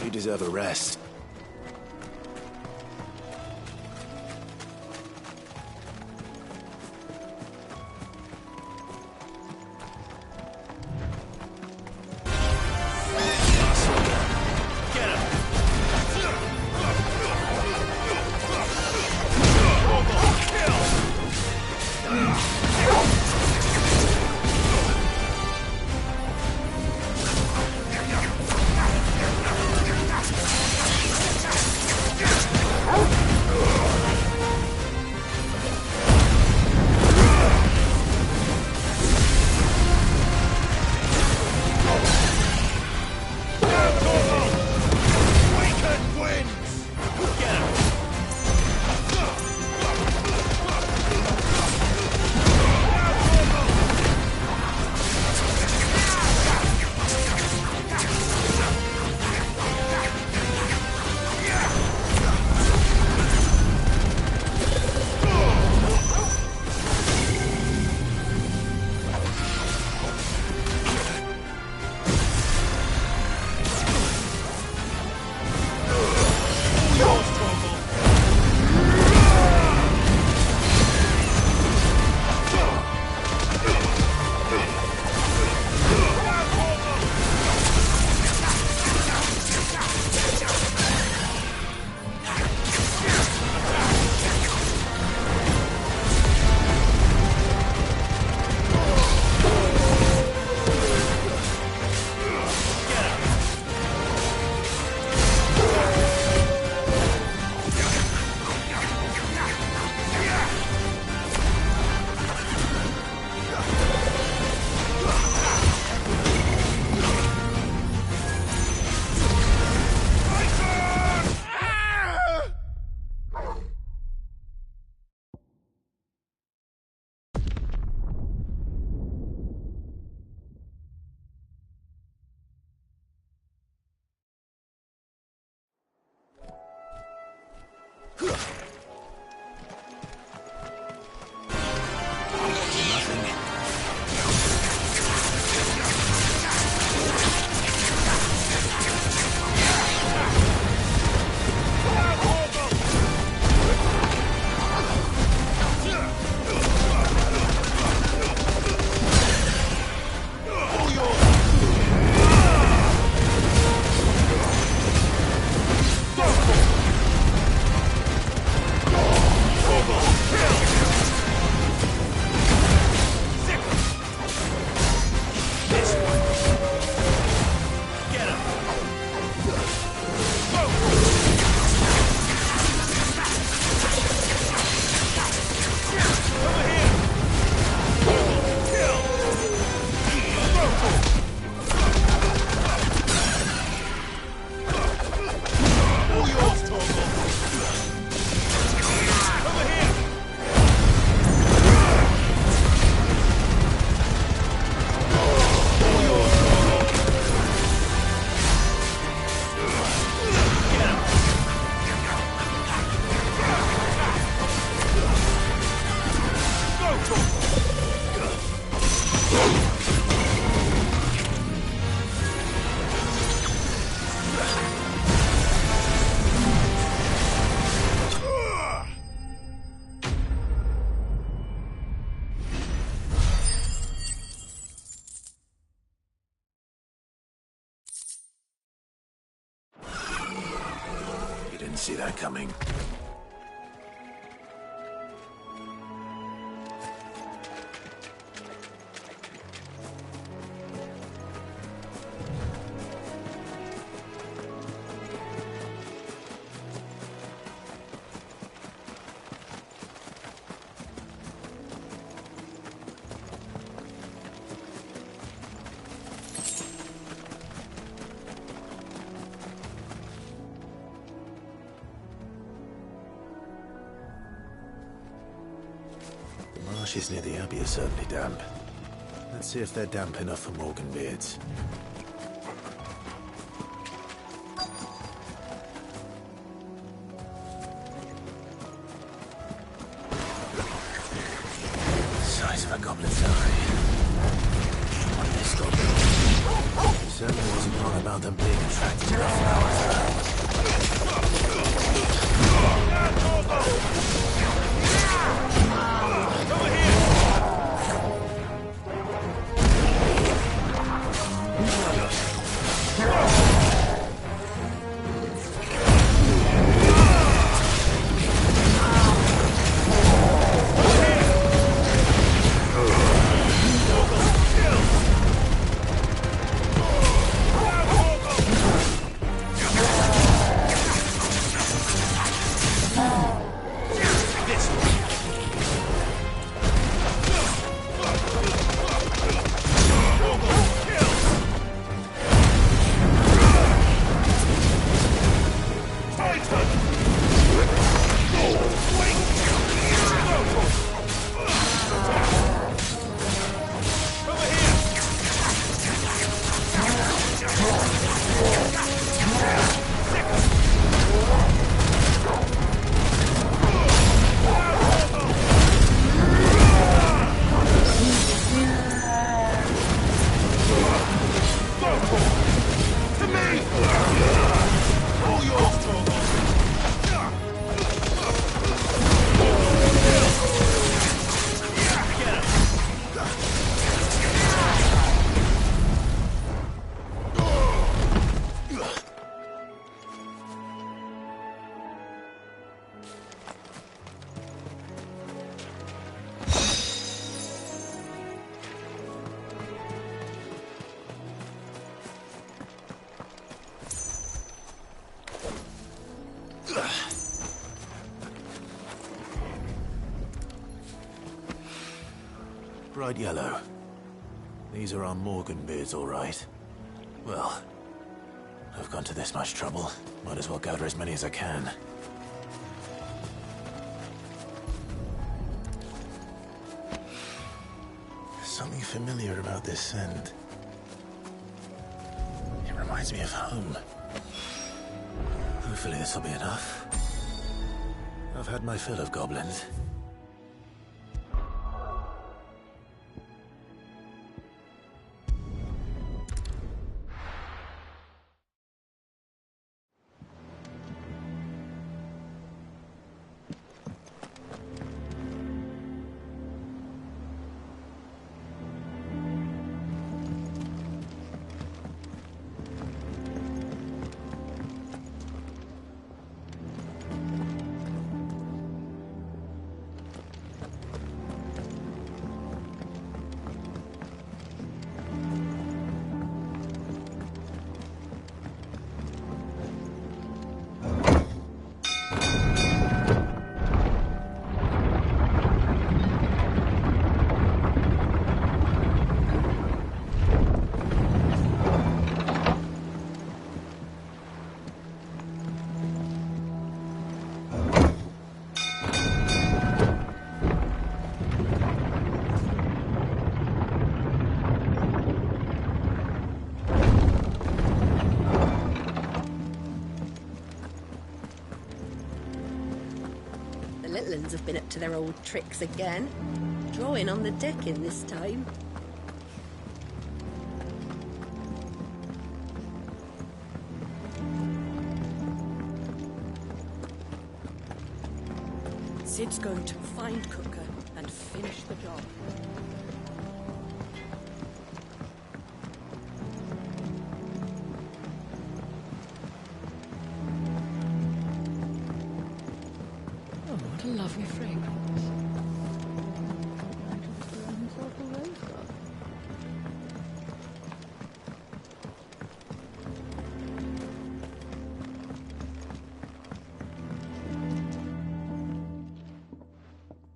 [SPEAKER 2] You deserve a rest. See that coming. Marshes near the Abbey are certainly damp. Let's see if they're damp enough for Morgan beards. Size of a goblin's eye. What are they stopping? Certainly wasn't wrong about them being attracted to the flowers. Bright yellow. These are our Morgan beards, all right. Well, I've gone to this much trouble. Might as well gather as many as I can. Something familiar about this scent. It reminds me of home. Hopefully this will be enough. I've had my fill of goblins.
[SPEAKER 5] Have been up to their old tricks again. Drawing on the decking this time.
[SPEAKER 7] Sid's going to find Cooker and finish the job.
[SPEAKER 12] Oh, what a lovely fragrance.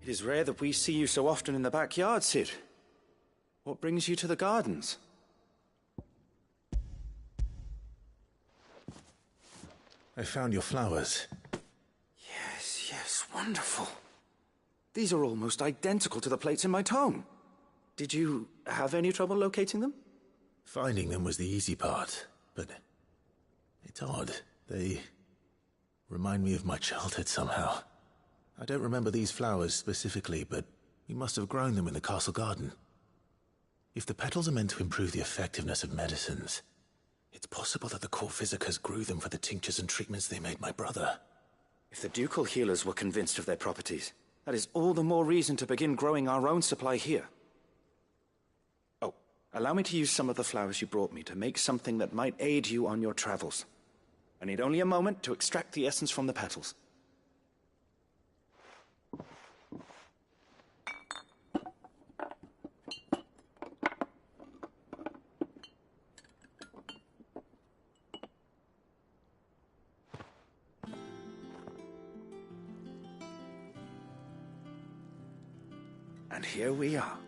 [SPEAKER 13] It is rare that we see you so often in the backyard, Sid. What brings you to the gardens?
[SPEAKER 2] I found your flowers.
[SPEAKER 13] Yes, wonderful. These are almost identical to the plates in my tome. Did you have any trouble locating them?
[SPEAKER 2] Finding them was the easy part, but it's odd. They remind me of my childhood somehow. I don't remember these flowers specifically, but we must have grown them in the castle garden. If the petals are meant to improve the effectiveness of medicines, it's possible that the court physicers grew them for the tinctures and treatments they made my brother.
[SPEAKER 13] If the ducal healers were convinced of their properties, that is all the more reason to begin growing our own supply here. Oh, allow me to use some of the flowers you brought me to make something that might aid you on your travels. I need only a moment to extract the essence from the petals. And here we are.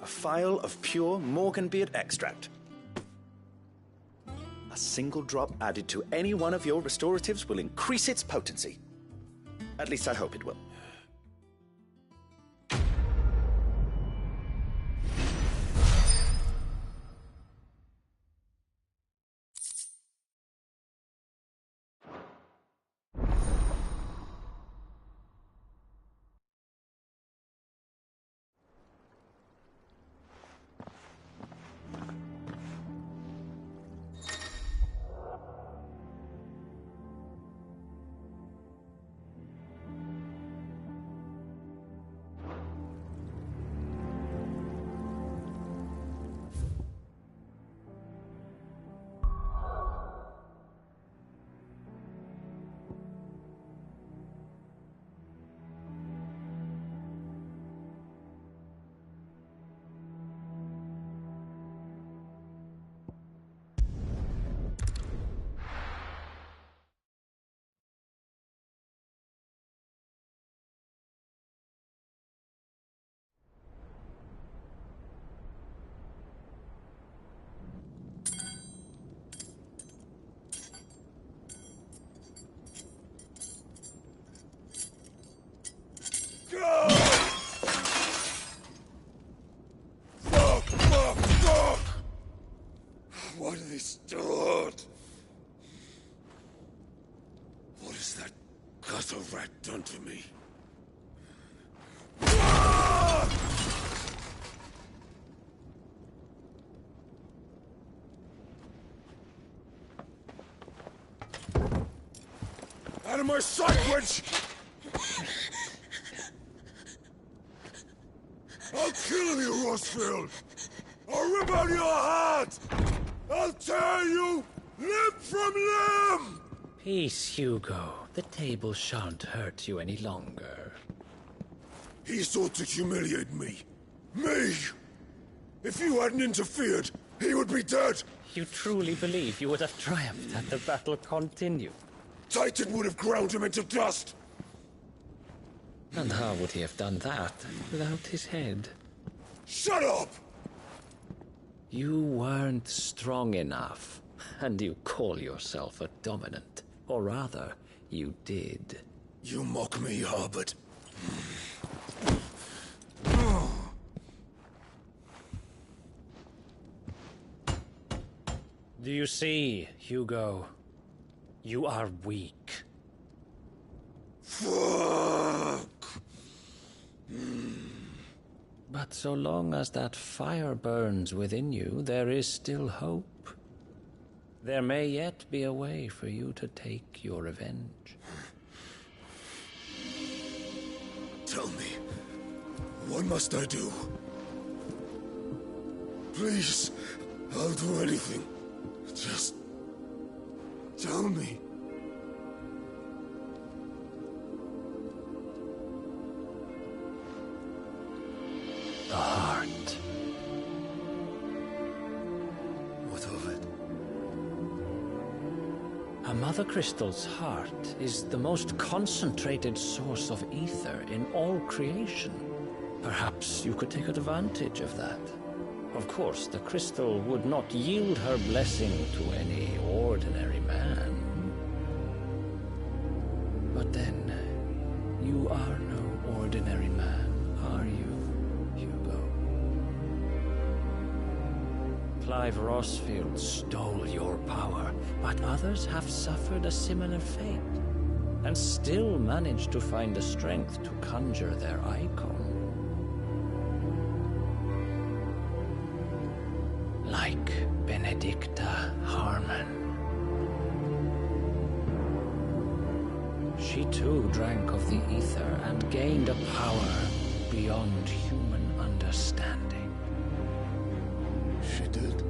[SPEAKER 13] A phial of pure Morganbeard extract. A single drop added to any one of your restoratives will increase its potency. At least I hope it will.
[SPEAKER 8] Why do they start? What has that gutter rat done to me? Out of my sight, witch! I'll kill you, Rossfield! I'll rip out your heart! I'll tear you limb from limb!
[SPEAKER 3] Peace, Hugo. The table shan't hurt you any longer.
[SPEAKER 8] He sought to humiliate me. Me! If you hadn't interfered, he would be dead!
[SPEAKER 3] You truly believe you would have triumphed had the battle continued?
[SPEAKER 8] Titan would have ground him into dust!
[SPEAKER 3] And how would he have done that without his head?
[SPEAKER 8] Shut up!
[SPEAKER 3] You weren't strong enough, and you call yourself a dominant. Or rather, you did.
[SPEAKER 8] You mock me, Harbert.
[SPEAKER 3] Do you see, Hugo? You are weak.
[SPEAKER 8] Fuck!
[SPEAKER 3] But so long as that fire burns within you, there is still hope. There may yet be a way for you to take your revenge.
[SPEAKER 8] Tell me, what must I do? Please, I'll do anything. Just tell me.
[SPEAKER 3] The heart.
[SPEAKER 8] What of it?
[SPEAKER 3] A Mother Crystal's heart is the most concentrated source of ether in all creation. Perhaps you could take advantage of that. Of course, the crystal would not yield her blessing to any ordinary man. But then, you are no ordinary man, are you, Hugo? Clive Rossfield stole your power, but others have suffered a similar fate, and still managed to find the strength to conjure their Eikon. Like Benedikta Harmon. She too drank of the ether and gained a power beyond human understanding.
[SPEAKER 8] She did.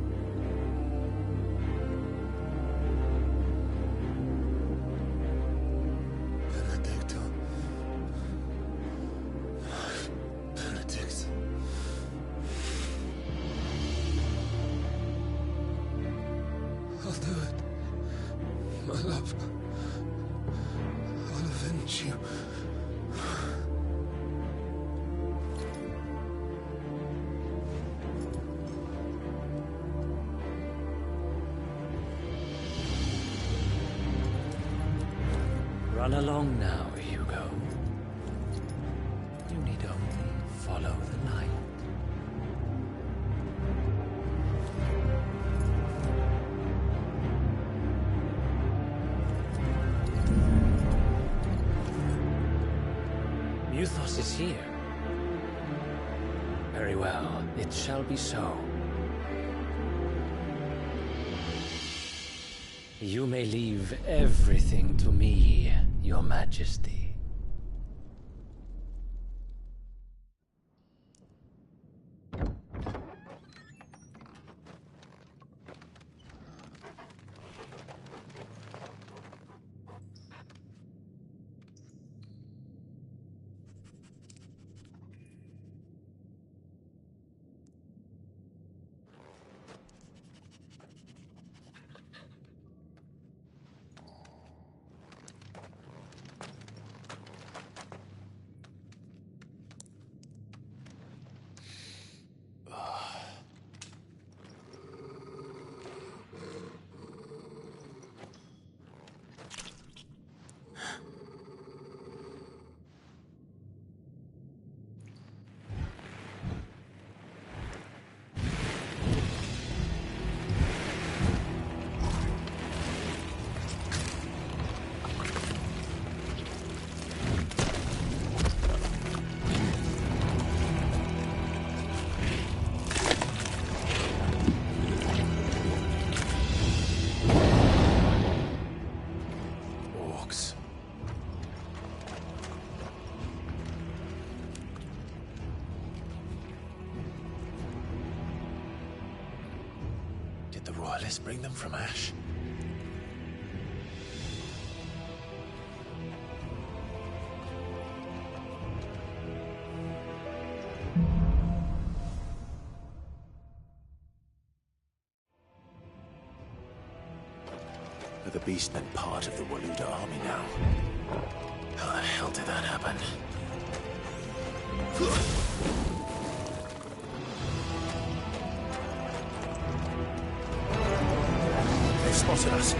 [SPEAKER 8] Benedikta. Benedict. I'll do it. My love. I'll avenge you.
[SPEAKER 3] Run along now, Hugo. You need only follow the light. Muthos is here. Very well, it shall be so. You may leave everything to me, Your Majesty. Royalists bring them from Ash?
[SPEAKER 2] Are the beastmen part of the Waluda army now? How the hell did that happen? They spotted us.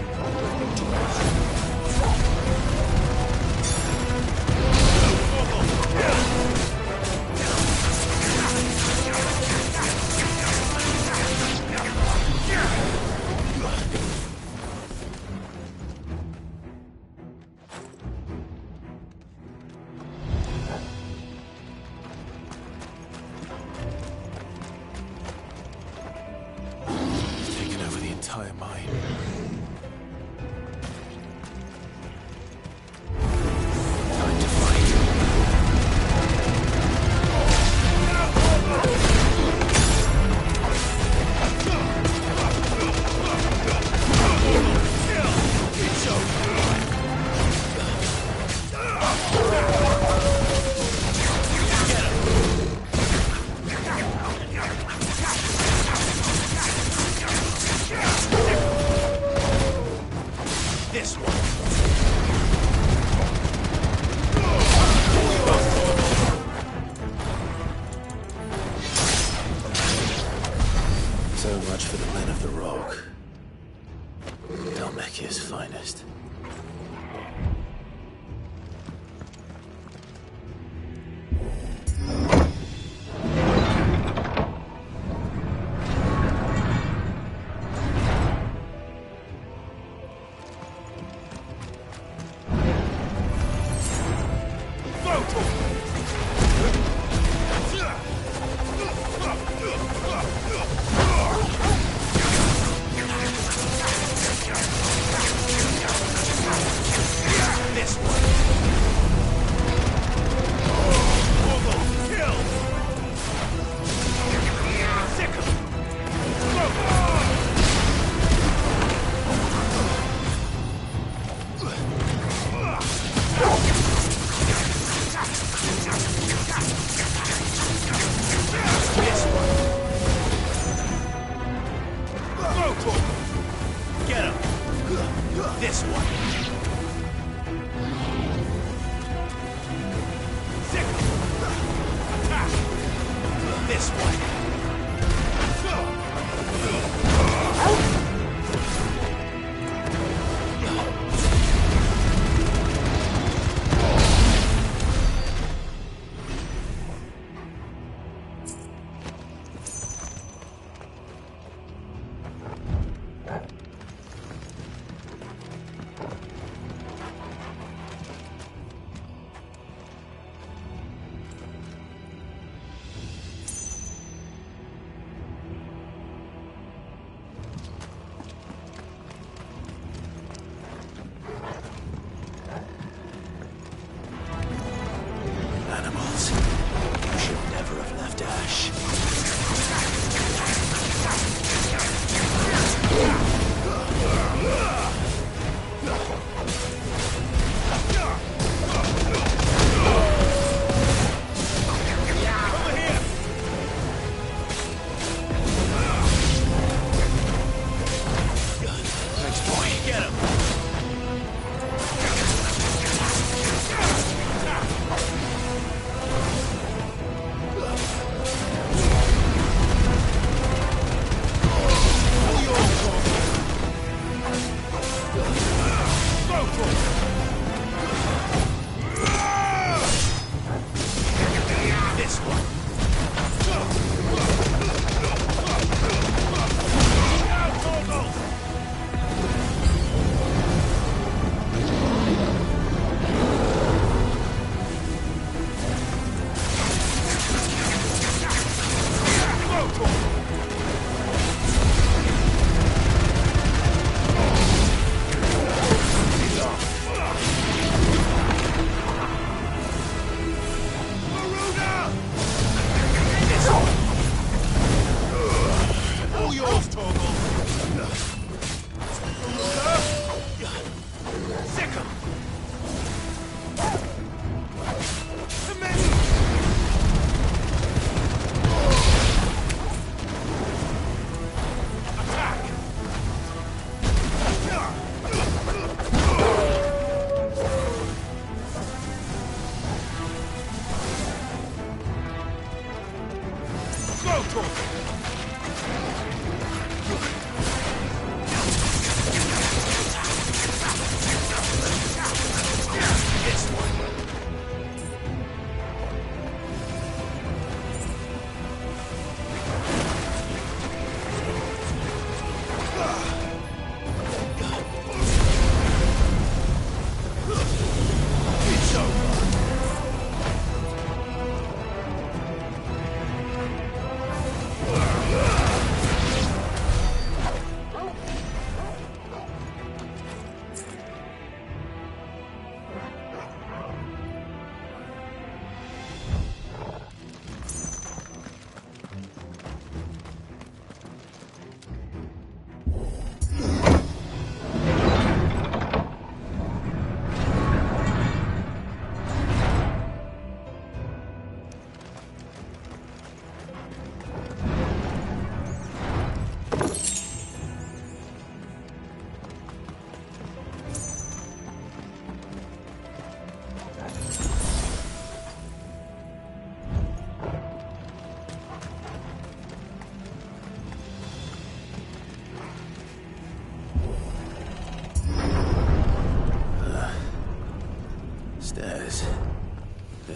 [SPEAKER 3] Taken over the entire mine. Time to fight.
[SPEAKER 2] So much for the men of the Rock. Dhalmekia's finest.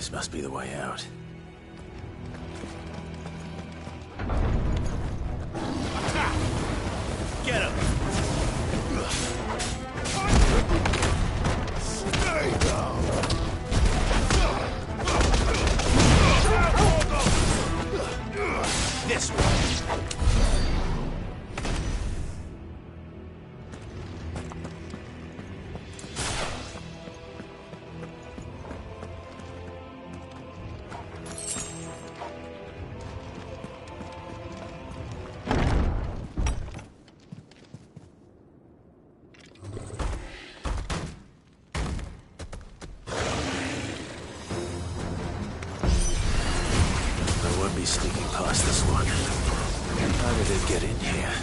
[SPEAKER 2] This must be the way out.
[SPEAKER 4] Get him!
[SPEAKER 8] Stay down!
[SPEAKER 4] This one!
[SPEAKER 2] Sneaking past this one. How did it get in here?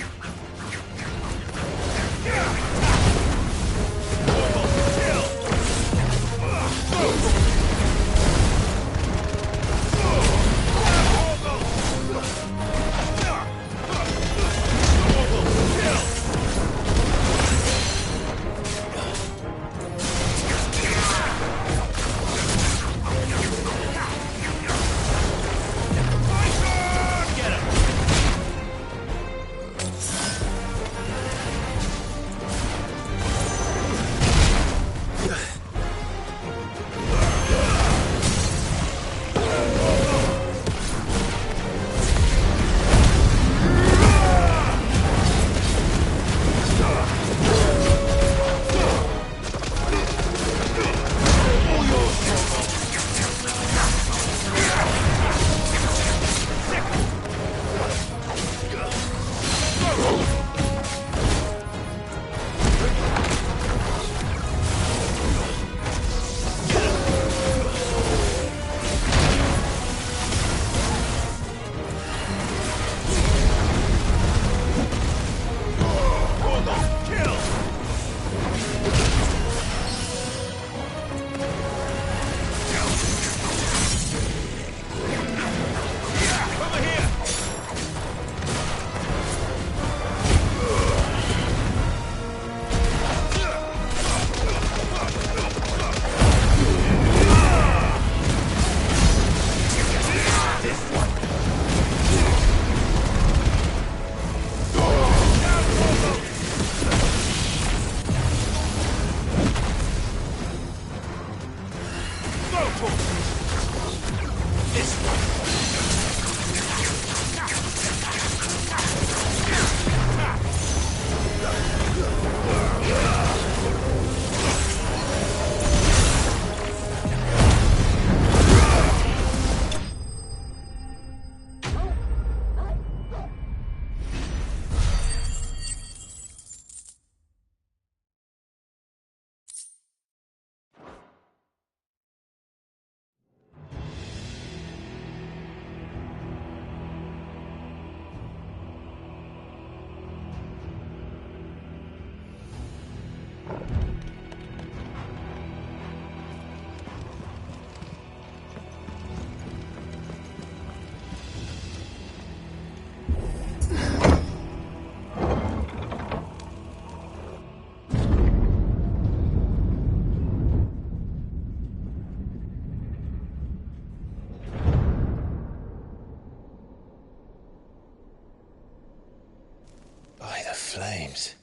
[SPEAKER 2] Flames.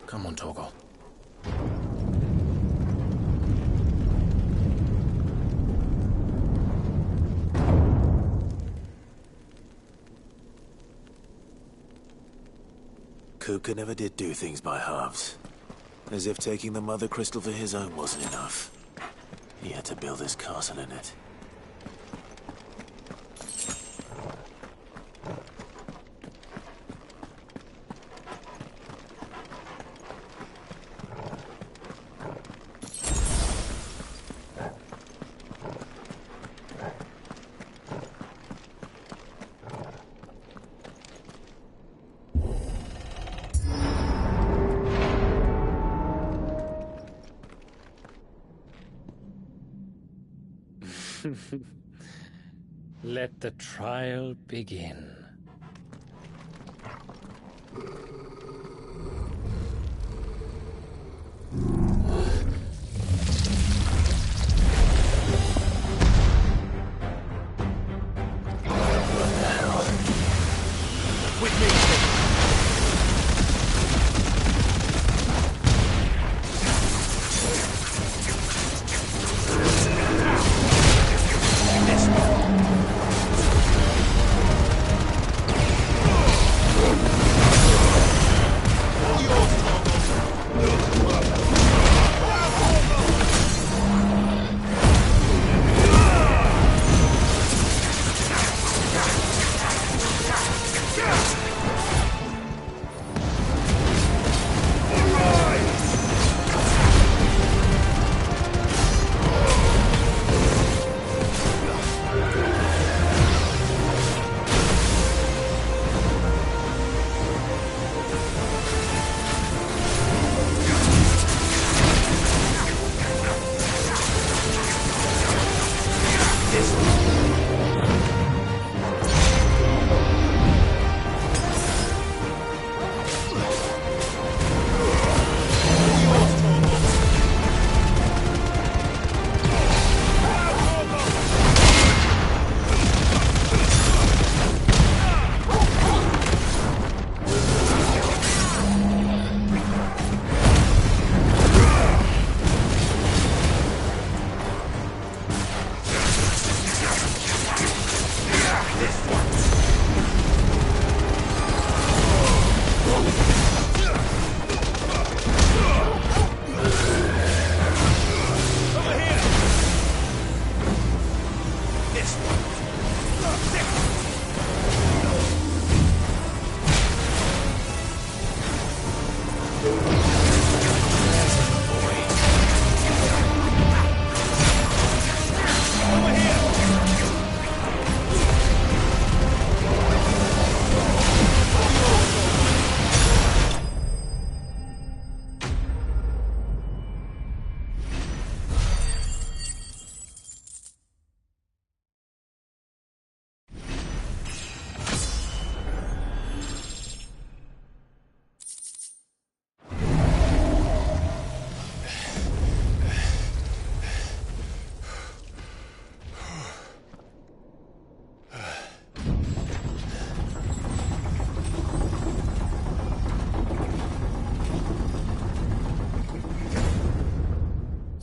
[SPEAKER 2] Come on, Torgal. Kuka never did do things by halves. As if taking the Mother Crystal for his own wasn't enough. He had to build his castle in it.
[SPEAKER 3] Let the trial begin.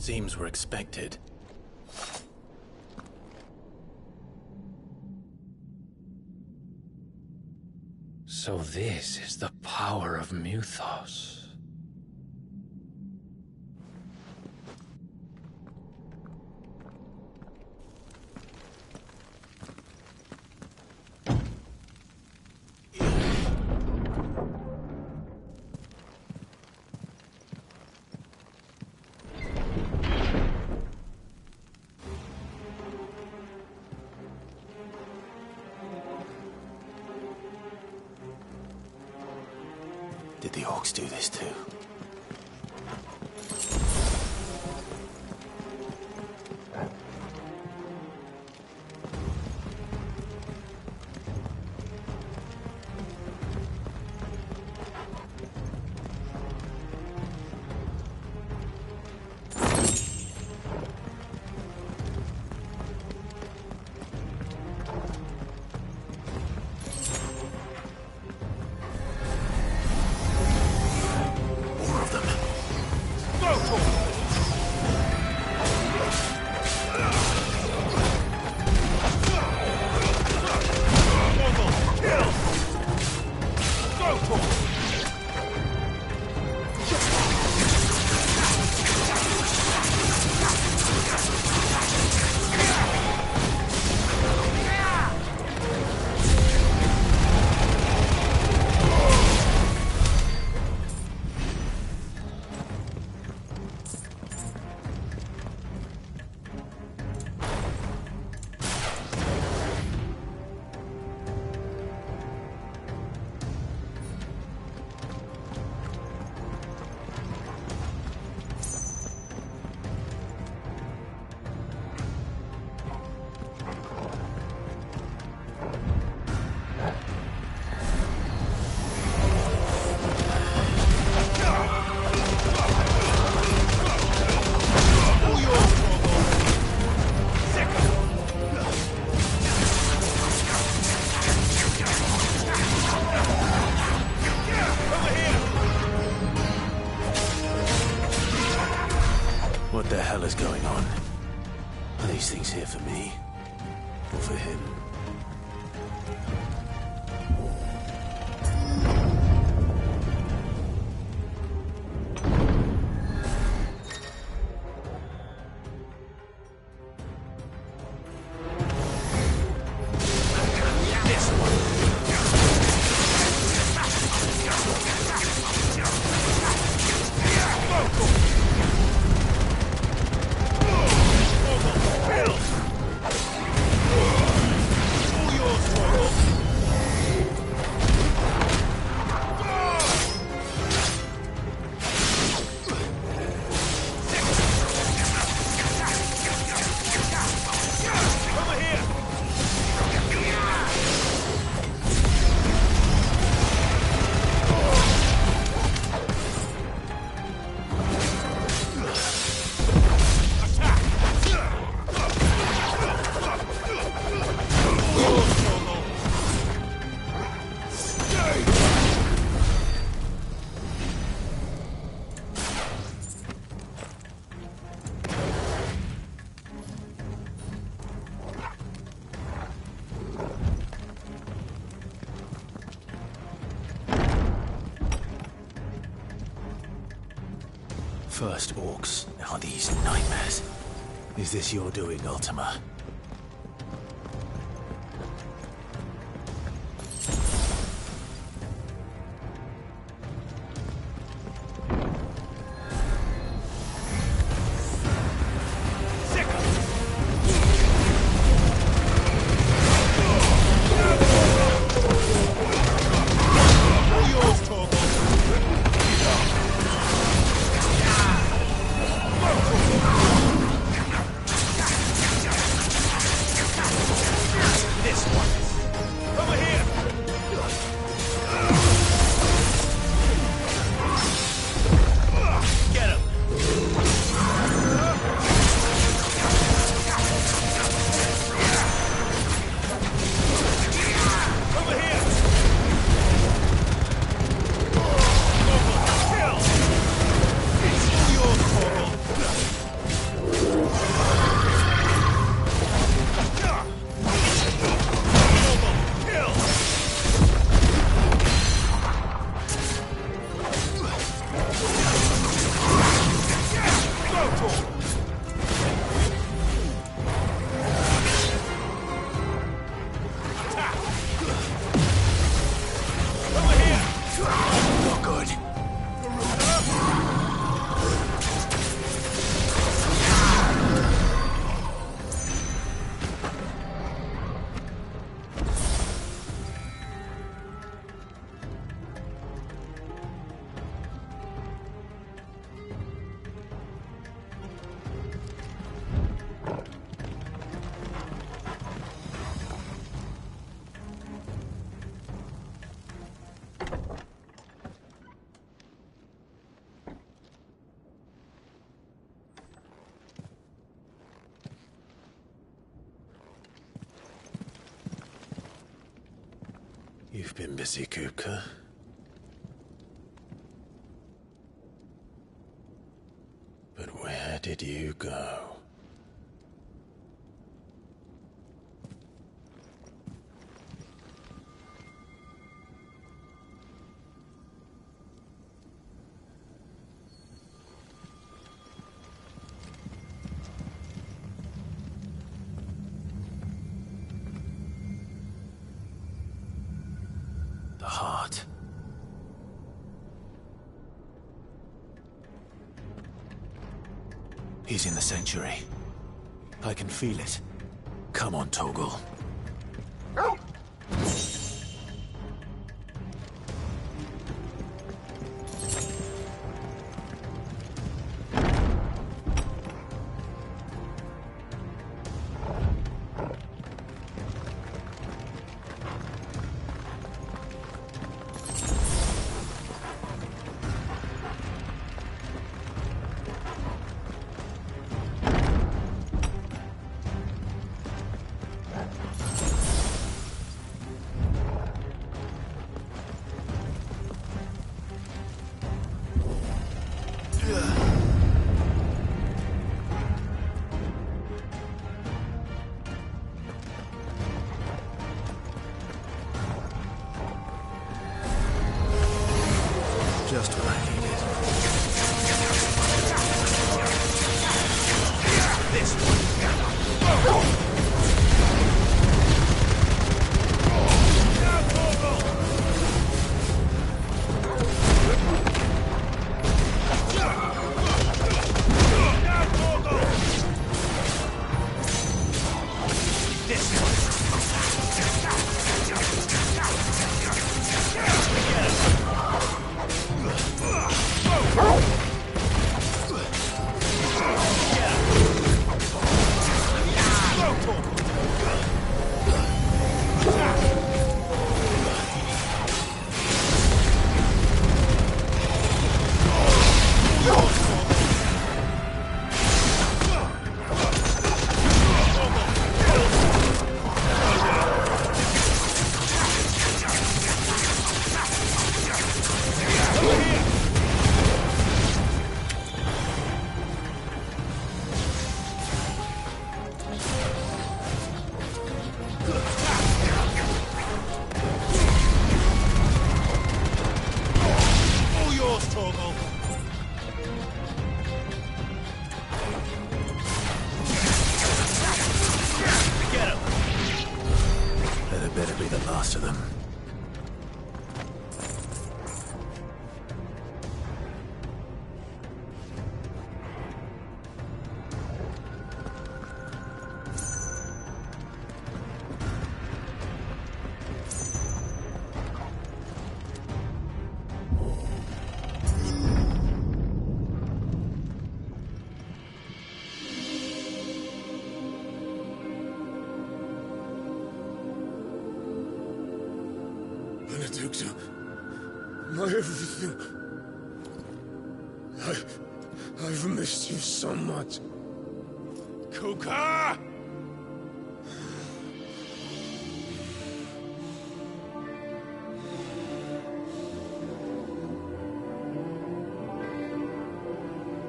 [SPEAKER 2] Seems we're expected.
[SPEAKER 3] So this is the power of Mythos.
[SPEAKER 2] Did the orcs do this too? What the hell is going on? Are these things here for me? Or for him?
[SPEAKER 8] This one.
[SPEAKER 2] First orcs, now these nightmares. Is this your doing, Ultima? You've been busy, Kupka. But where did you go? He's in the sanctuary. I can feel it. Come on, Toggle.
[SPEAKER 14] Benedikta, my everything. I've missed you so much.
[SPEAKER 4] Kuka!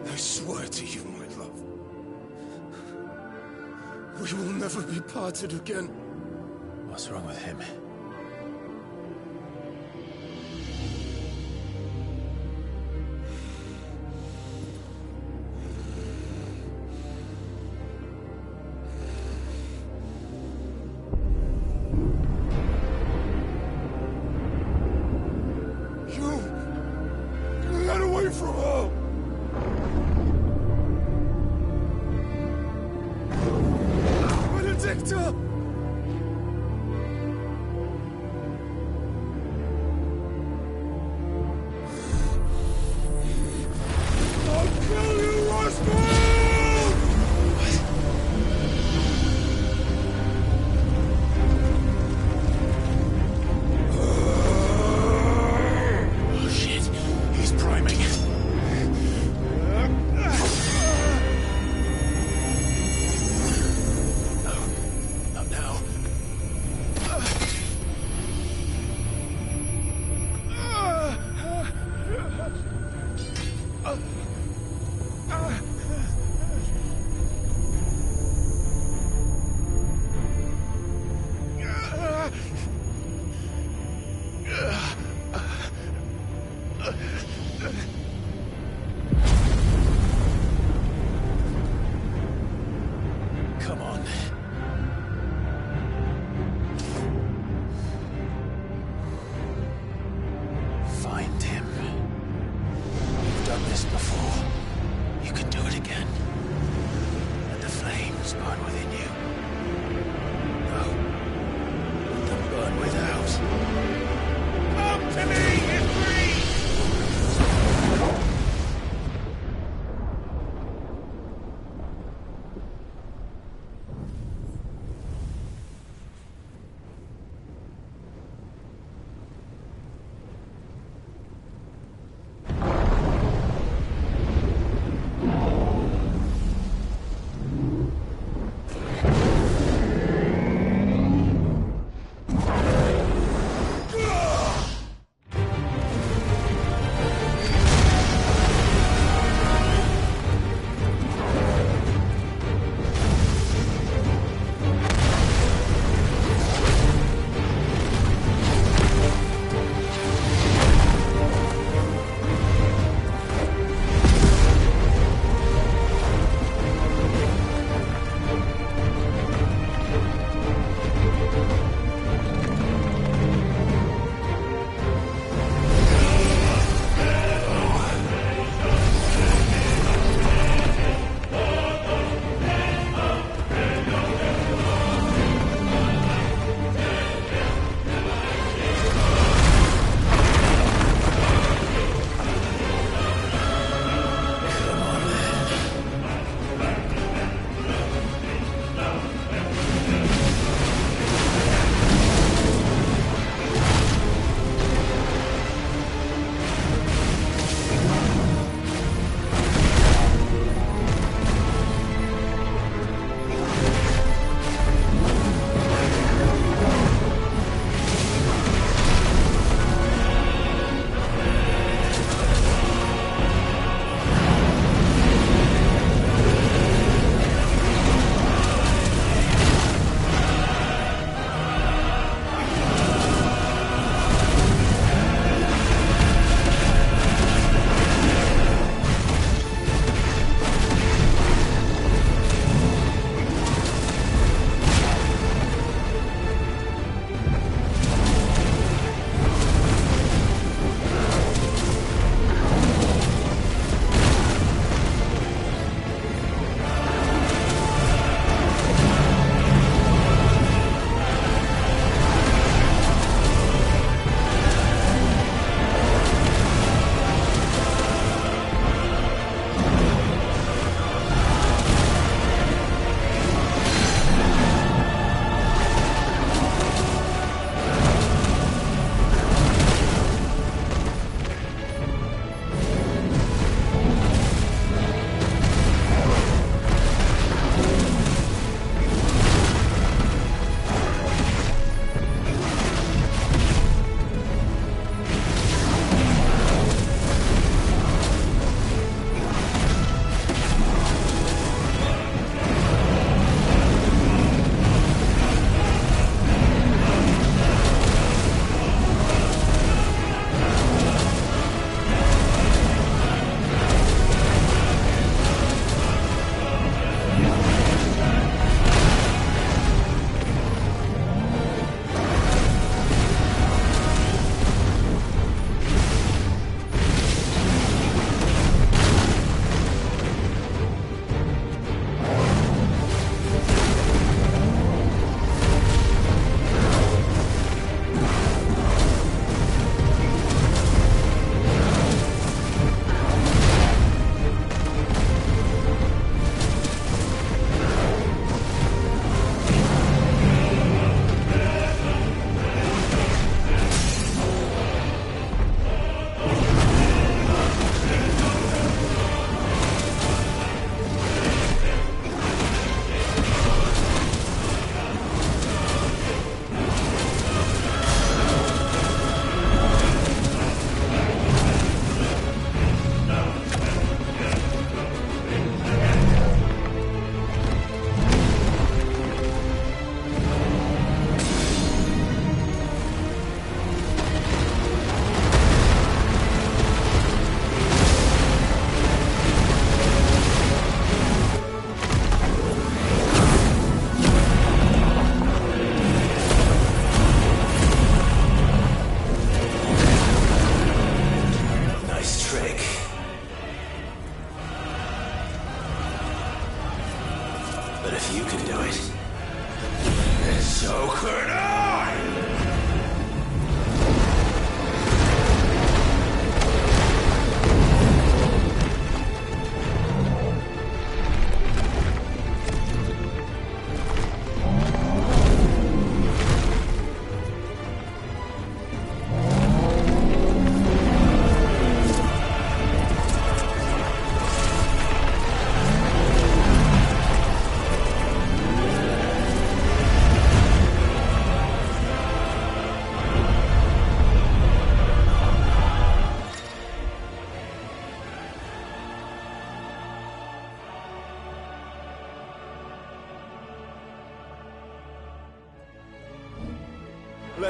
[SPEAKER 14] I swear to you, my love, we will never be parted again.
[SPEAKER 2] What's wrong with him?
[SPEAKER 14] Get away from her! Benedikta! I'll kill you, Roscoe!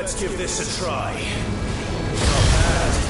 [SPEAKER 15] Let's give this a try. Not bad.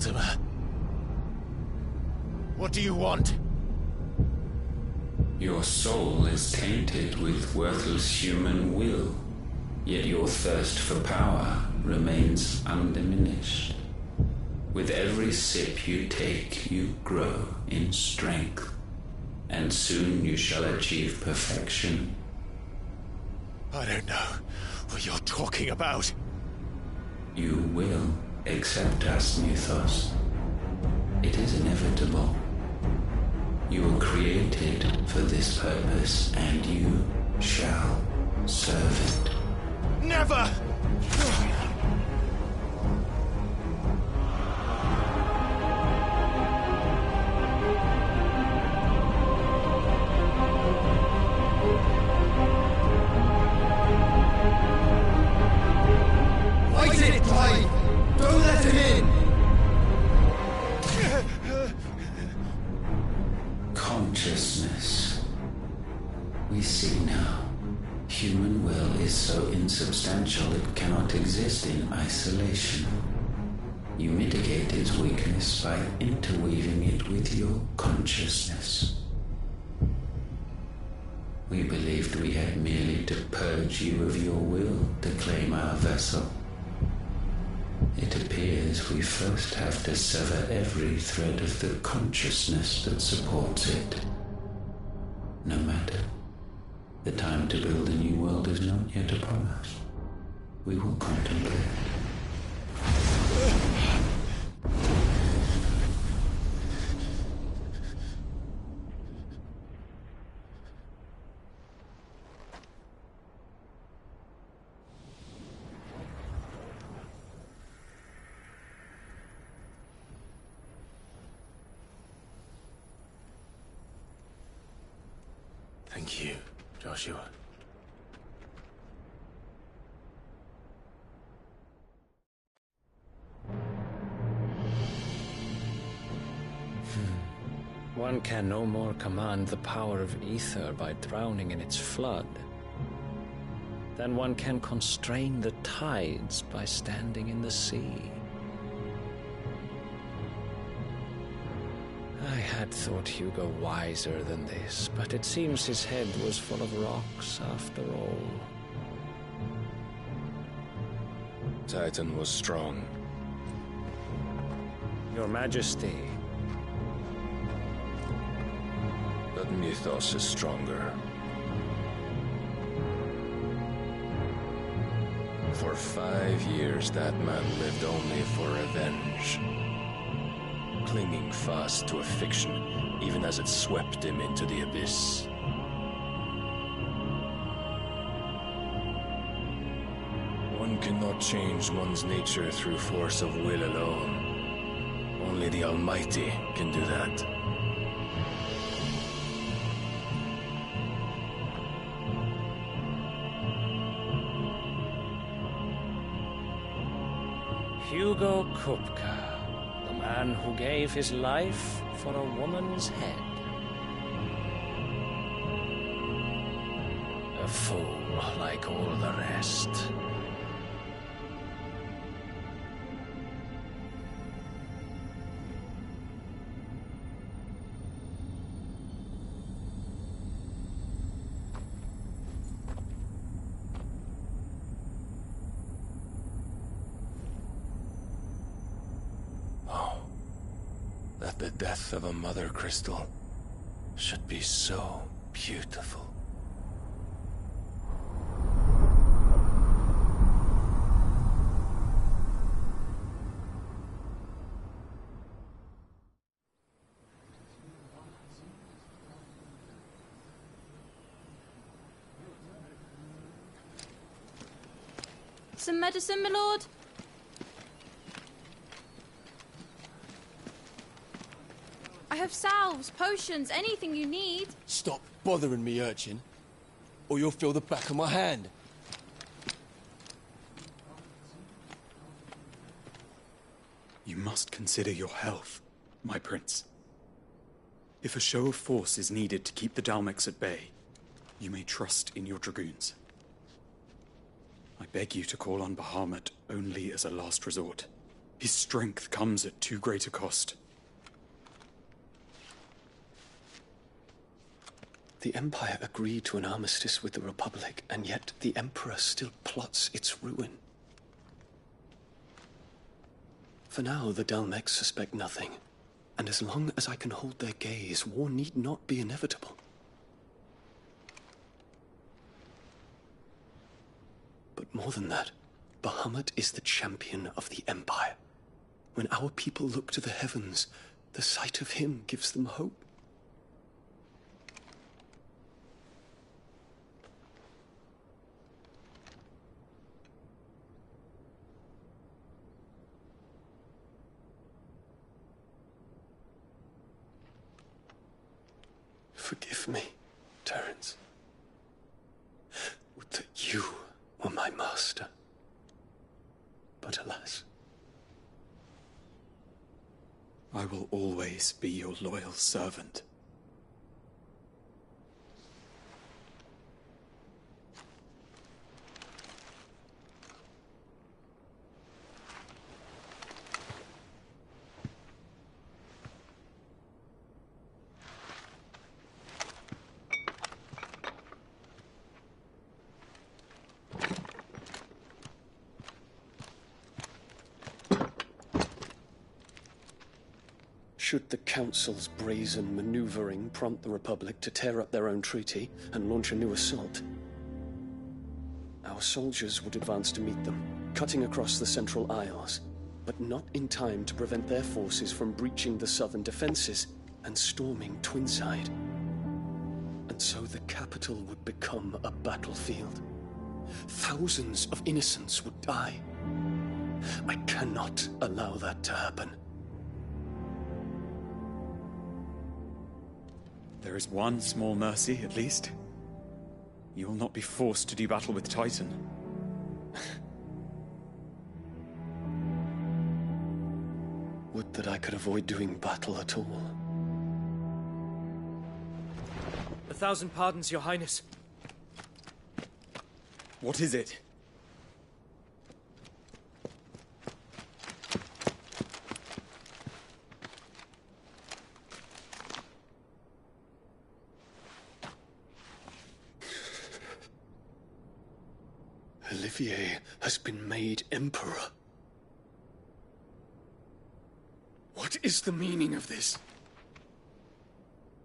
[SPEAKER 2] Mortimer. What do you want?
[SPEAKER 16] Your soul is tainted with worthless human will, yet your thirst for power remains undiminished. With every sip you take, you grow in strength, and soon you shall achieve perfection.
[SPEAKER 2] I don't know what you're talking about.
[SPEAKER 16] You will accept us, Mythos. It is inevitable. You were created for this purpose, and you shall serve it.
[SPEAKER 2] Never!
[SPEAKER 14] Fight it, Clive! Don't let him in!
[SPEAKER 16] Consciousness. We see now. Human will is so insubstantial it cannot exist in isolation. You mitigate its weakness by interweaving it with your consciousness. We believed we had merely to purge you of your will to claim our vessel. It appears we first have to sever every thread of the consciousness that supports it. No matter. The time to build a new world is not yet upon us. We will contemplate.
[SPEAKER 2] Thank you, Joshua.
[SPEAKER 3] One can no more command the power of ether by drowning in its flood than one can constrain the tides by standing in the sea. I had thought Hugo wiser than this, but it seems his head was full of rocks after all.
[SPEAKER 17] Titan was strong.
[SPEAKER 3] Your Majesty.
[SPEAKER 17] But Mythos is stronger. For 5 years that man lived only for revenge. Clinging fast to a fiction, even as it swept him into the abyss. One cannot change one's nature through force of will alone. Only the Almighty can do that.
[SPEAKER 3] Hugo Kupka. The man who gave his life for a woman's head. A fool like all the rest.
[SPEAKER 17] That the death of a mother crystal should be so beautiful.
[SPEAKER 18] Some medicine, my lord? I have salves, potions, anything you need.
[SPEAKER 14] Stop bothering me, urchin, or you'll feel the back of my hand.
[SPEAKER 19] You must consider your health, my prince. If a show of force is needed to keep the Dhalmekians at bay, you may trust in your dragoons. I beg you to call on Bahamut only as a last resort. His strength comes at too great a cost.
[SPEAKER 20] The Empire agreed to an armistice with the Republic, and yet the Emperor still plots its ruin. For now, the Dhalmekians suspect nothing, and as long as I can hold their gaze, war need not be inevitable. But more than that, Bahamut is the champion of the Empire. When our people look to the heavens, the sight of him gives them hope. Forgive me, Terence. Would that you were my master. But alas.
[SPEAKER 19] I will always be your loyal servant.
[SPEAKER 20] Should the Council's brazen maneuvering prompt the Republic to tear up their own treaty and launch a new assault, our soldiers would advance to meet them, cutting across the Central Isles, but not in time to prevent their forces from breaching the southern defenses and storming Twinside. And so the capital would become a battlefield. Thousands of innocents would die. I cannot allow that to happen.
[SPEAKER 19] There is one small mercy, at least. You will not be forced to do battle with Titan.
[SPEAKER 20] Would that I could avoid doing battle at all.
[SPEAKER 6] 1,000 pardons, Your Highness.
[SPEAKER 19] What is it?
[SPEAKER 20] Olivier has been made Emperor. What is the meaning of this?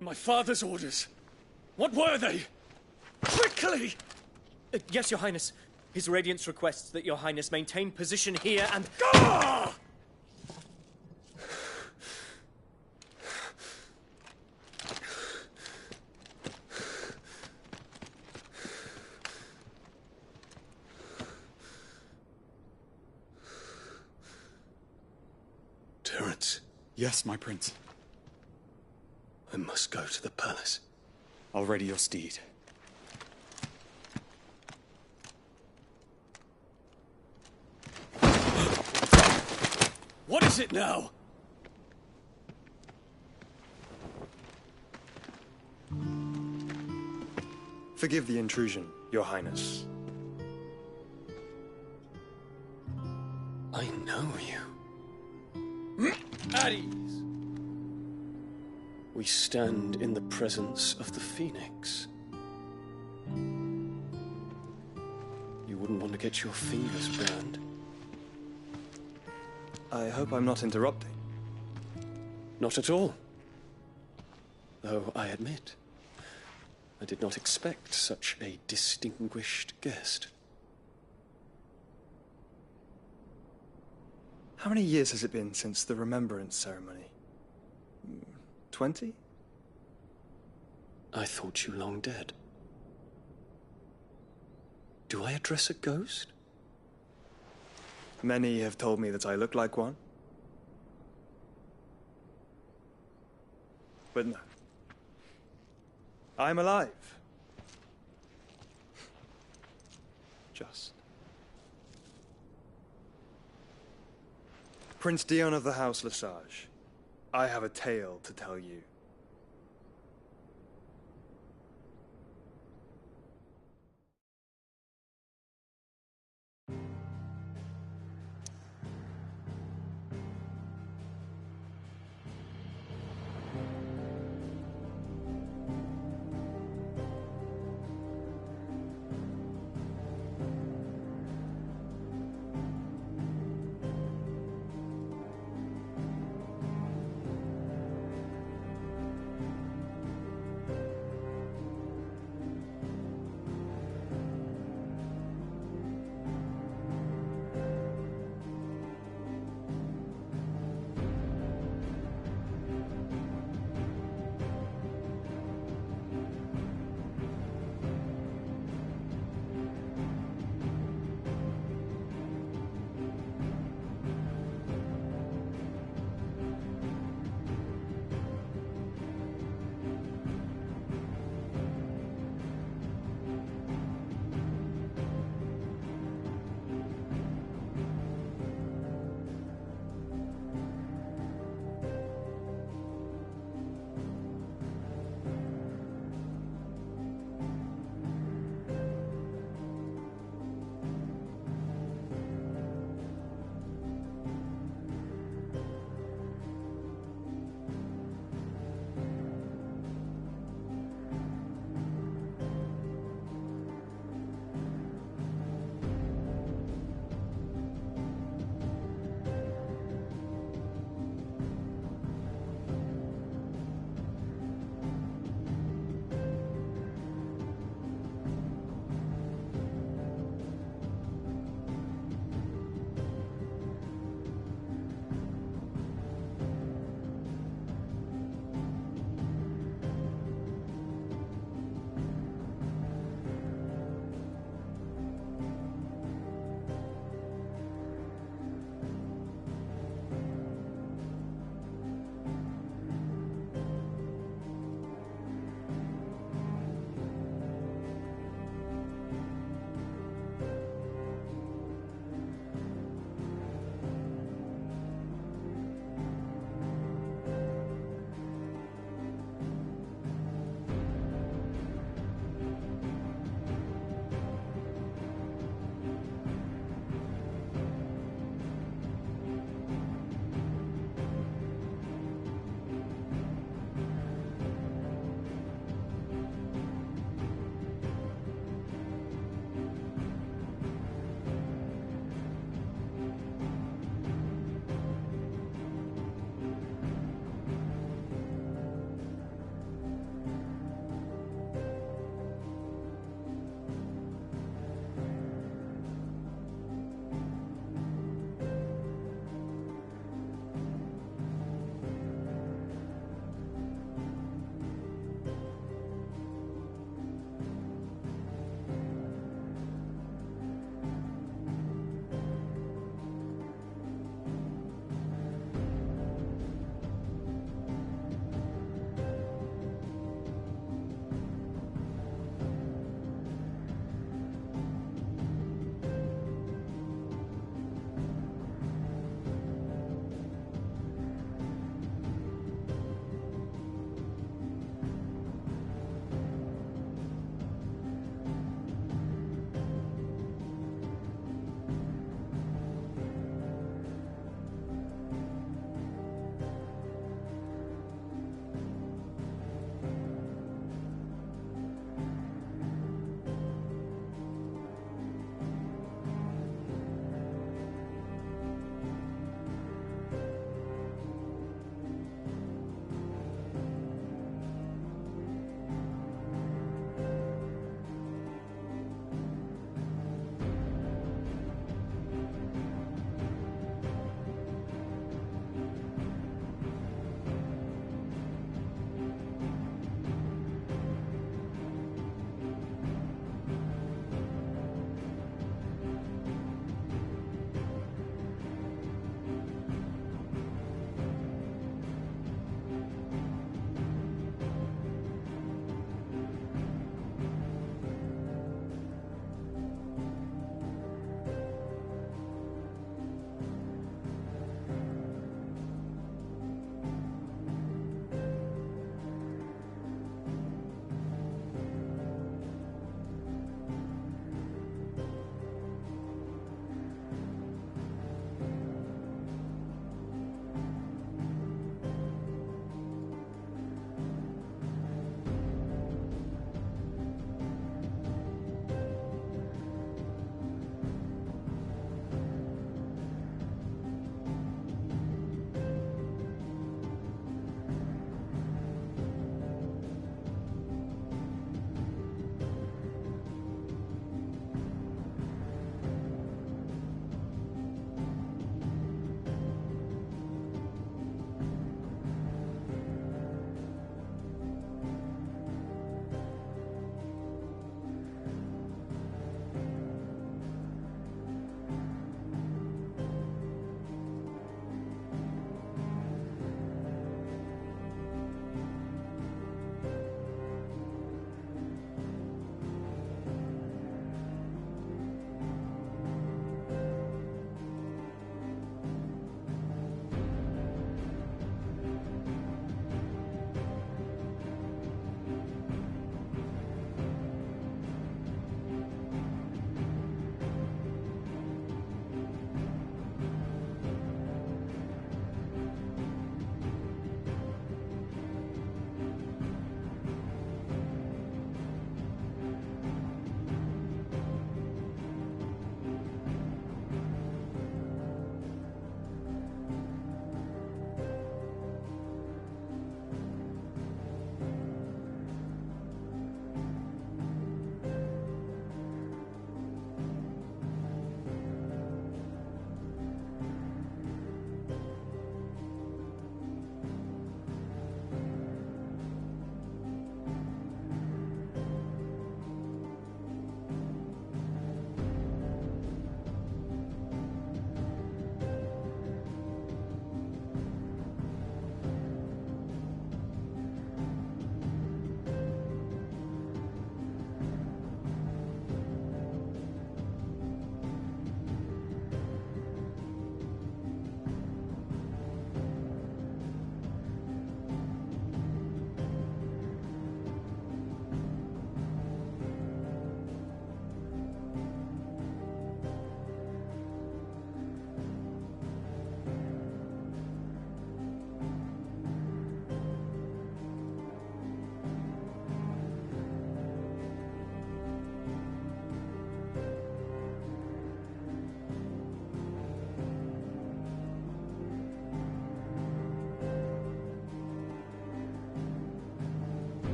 [SPEAKER 20] My father's orders. What were they? Quickly!
[SPEAKER 6] Yes, Your Highness. His Radiance requests that Your Highness maintain position here and...
[SPEAKER 20] Ah! Terence.
[SPEAKER 19] Yes, my prince.
[SPEAKER 20] I must go to the palace.
[SPEAKER 19] I'll ready your steed.
[SPEAKER 20] What is it now?
[SPEAKER 21] Forgive the intrusion, Your Highness.
[SPEAKER 20] I know you.
[SPEAKER 11] At ease.
[SPEAKER 20] We stand in the presence of the Phoenix. You wouldn't want to get your fingers burned.
[SPEAKER 21] I hope I'm not interrupting.
[SPEAKER 20] Not at all. Though I admit, I did not expect such a distinguished guest.
[SPEAKER 21] How many years has it been since the Remembrance ceremony? 20?
[SPEAKER 20] I thought you long dead. Do I address a ghost?
[SPEAKER 21] Many have told me that I look like one. But no. I'm alive. Just. Prince Dion of the House Lesage, I have a tale to tell you.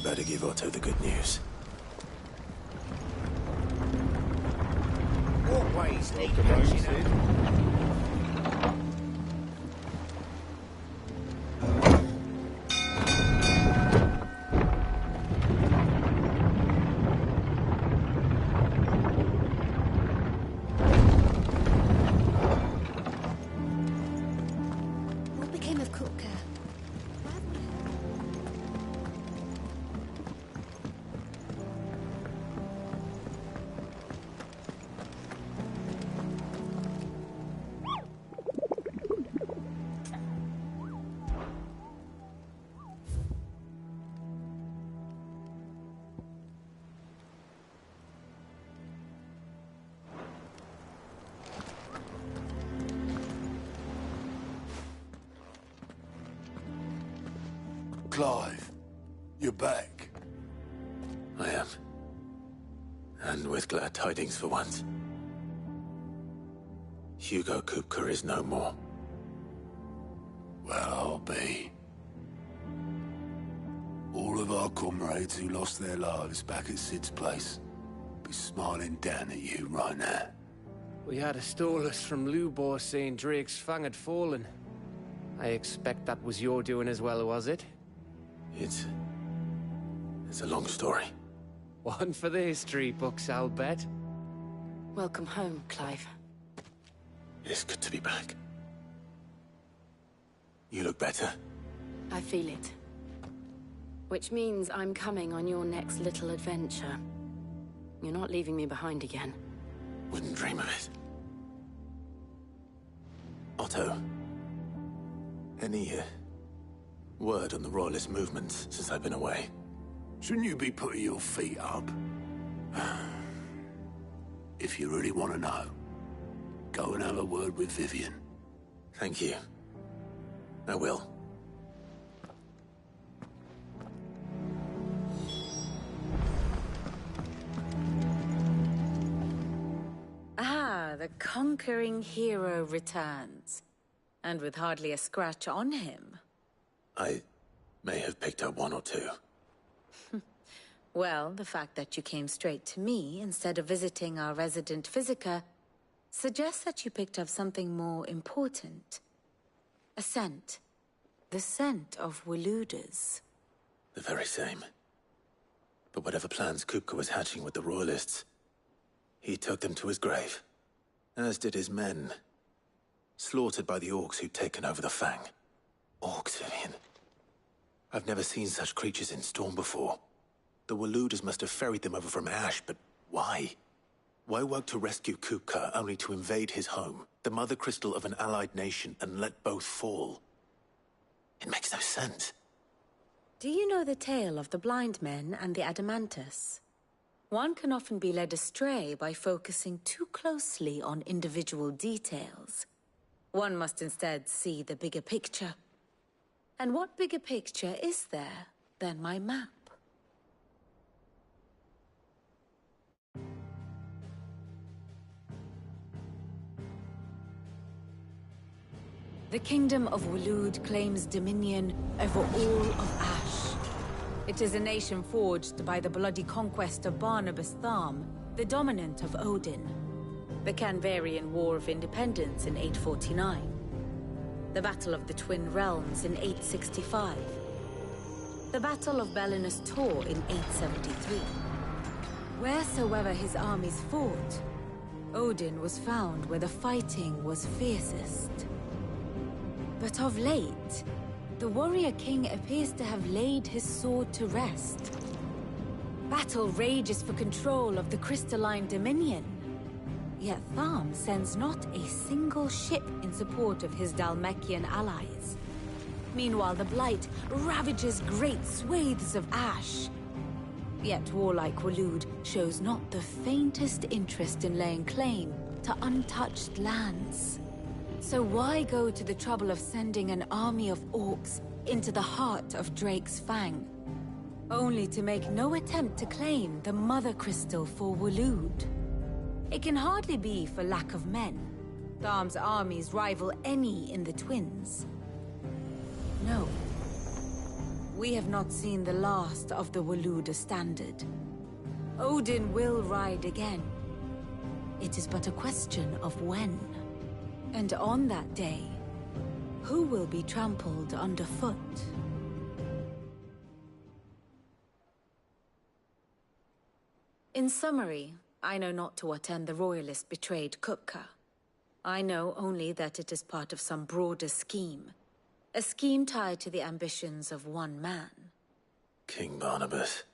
[SPEAKER 2] Better give Otto the good news.
[SPEAKER 15] Walkways need patching up.
[SPEAKER 5] What became of Kupka?
[SPEAKER 8] Clive, you're back.
[SPEAKER 2] I am. And with glad tidings for once. Hugo Kupka is no more.
[SPEAKER 8] Well, I'll be. All of our comrades who lost their lives back at Sid's place be smiling down at you right now.
[SPEAKER 10] We had a stolus from Lubor saying Drake's fang had fallen. I expect that was your doing as well, was it?
[SPEAKER 2] It's a long story.
[SPEAKER 10] One for the history books, I'll bet.
[SPEAKER 7] Welcome home, Clive.
[SPEAKER 2] It's good to be back. You look better.
[SPEAKER 7] I feel it. Which means I'm coming on your next little adventure. You're not leaving me behind again.
[SPEAKER 2] Wouldn't dream of it. Otto, any word on the Royalist movements since I've been away?
[SPEAKER 8] Shouldn't you be putting your feet up? If you really want to know, go and have a word with Vivian.
[SPEAKER 2] Thank you. I will.
[SPEAKER 22] Ah, the conquering hero returns. And with hardly a scratch on him.
[SPEAKER 2] I may have picked up one or two.
[SPEAKER 22] Well, the fact that you came straight to me instead of visiting our resident physiker suggests that you picked up something more important. A scent. The scent of Waludas.
[SPEAKER 2] The very same. But whatever plans Kupka was hatching with the Royalists, he took them to his grave. As did his men. Slaughtered by the orcs who'd taken over the Fang. Orcs, Vivian. I've never seen such creatures in Storm before. The Waludas must have ferried them over from Ash, but why? Why work to rescue Kupka only to invade his home, the mother crystal of an allied nation, and let both fall? It makes no sense.
[SPEAKER 22] Do you know the tale of the blind men and the Adamantus? One can often be led astray by focusing too closely on individual details. One must instead see the bigger picture. And what bigger picture is there than my map? The Kingdom of Waloed claims dominion over all of Ash. It is a nation forged by the bloody conquest of Barnabas Tharm, the dominant of Odin. The Canvarian War of Independence in 849. The Battle of the Twin Realms in 865. The Battle of Belinus Tor in 873. Wheresoever his armies fought, Odin was found where the fighting was fiercest. But of late, the warrior king appears to have laid his sword to rest. Battle rages for control of the crystalline dominion. Yet Tharm sends not a single ship in support of his Dhalmekian allies. Meanwhile, the Blight ravages great swathes of Ash. Yet warlike Waloed shows not the faintest interest in laying claim to untouched lands. So why go to the trouble of sending an army of orcs into the heart of Drake's Fang, only to make no attempt to claim the Mother Crystal for Waloed? It can hardly be for lack of men. Tharm's armies rival any in the Twins. No. we have not seen the last of the Waloed standard. Odin will ride again. It is but a question of when. And on that day, who will be trampled underfoot? In summary, I know not to what end the Royalists betrayed Kupka. I know only that it is part of some broader scheme. A scheme tied to the ambitions of one man.
[SPEAKER 2] King Barnabas.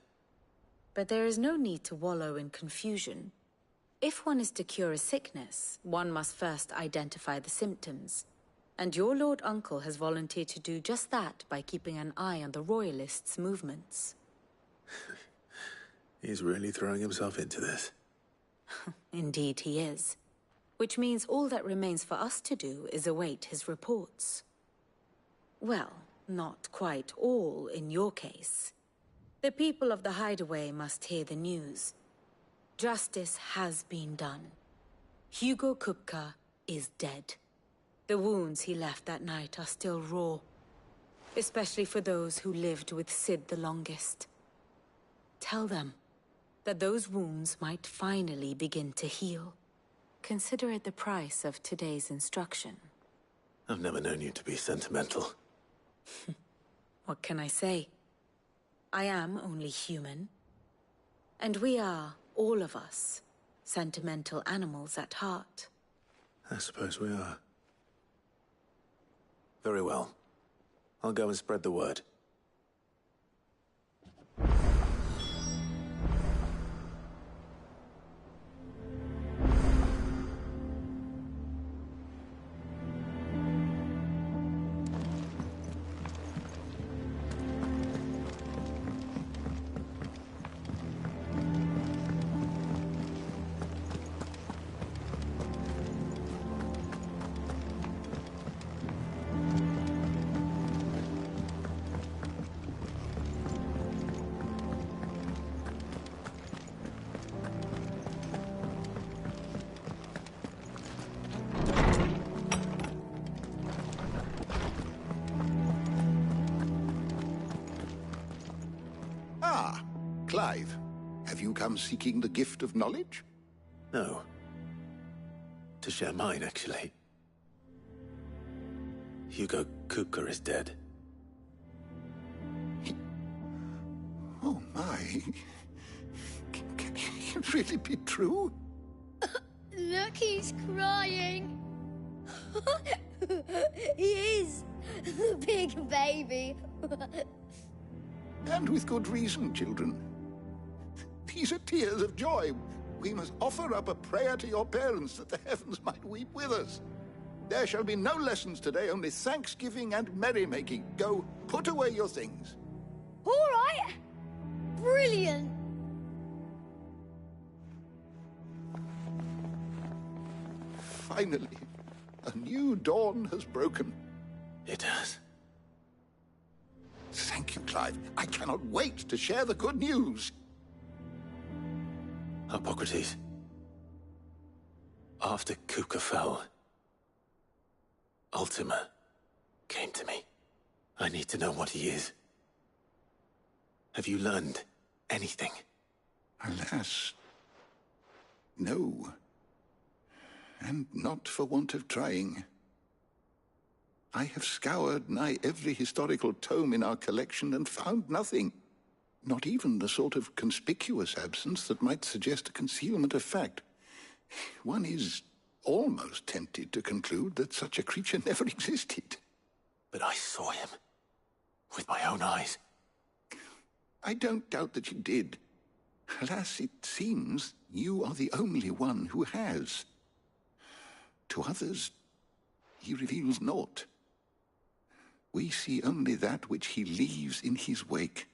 [SPEAKER 22] But there is no need to wallow in confusion. If one is to cure a sickness, one must first identify the symptoms. And your Lord Uncle has volunteered to do just that by keeping an eye on the Royalists' movements.
[SPEAKER 2] He's really throwing himself into this.
[SPEAKER 22] Indeed he is. Which means all that remains for us to do is await his reports. Well, not quite all in your case. The people of the Hideaway must hear the news. Justice has been done. Hugo Kupka is dead. The wounds he left that night are still raw. Especially for those who lived with Sid the longest. Tell them that those wounds might finally begin to heal. Consider it the price of today's instruction.
[SPEAKER 2] I've never known you to be sentimental.
[SPEAKER 22] What can I say? I am only human. And we are, all of us, sentimental animals at heart.
[SPEAKER 2] I suppose we are. Very well. I'll go and spread the word.
[SPEAKER 8] Clive, have you come seeking the gift of knowledge?
[SPEAKER 2] No. To share mine, actually. Hugo Kupka is dead.
[SPEAKER 8] Oh my. Can it really be true?
[SPEAKER 1] Look, he's crying. He is. The big baby.
[SPEAKER 8] And with good reason, children. These are tears of joy. We must offer up a prayer to your parents that the heavens might weep with us. There shall be no lessons today, only thanksgiving and merrymaking. Go, put away your things.
[SPEAKER 1] All right. Brilliant.
[SPEAKER 8] Finally, a new dawn has broken.
[SPEAKER 2] It has.
[SPEAKER 8] Thank you, Clive. I cannot wait to share the good news.
[SPEAKER 2] Hippocrates. After Kupka fell, Ultima came to me. I need to know what he is. Have you learned anything?
[SPEAKER 8] Alas, no. And not for want of trying. I have scoured nigh every historical tome in our collection and found nothing. Not even the sort of conspicuous absence that might suggest a concealment of fact. One is almost tempted to conclude that such a creature never existed.
[SPEAKER 2] But I saw him. With my own eyes.
[SPEAKER 8] I don't doubt that you did. Alas, it seems you are the only one who has. To others, he reveals naught. We see only that which he leaves in his wake,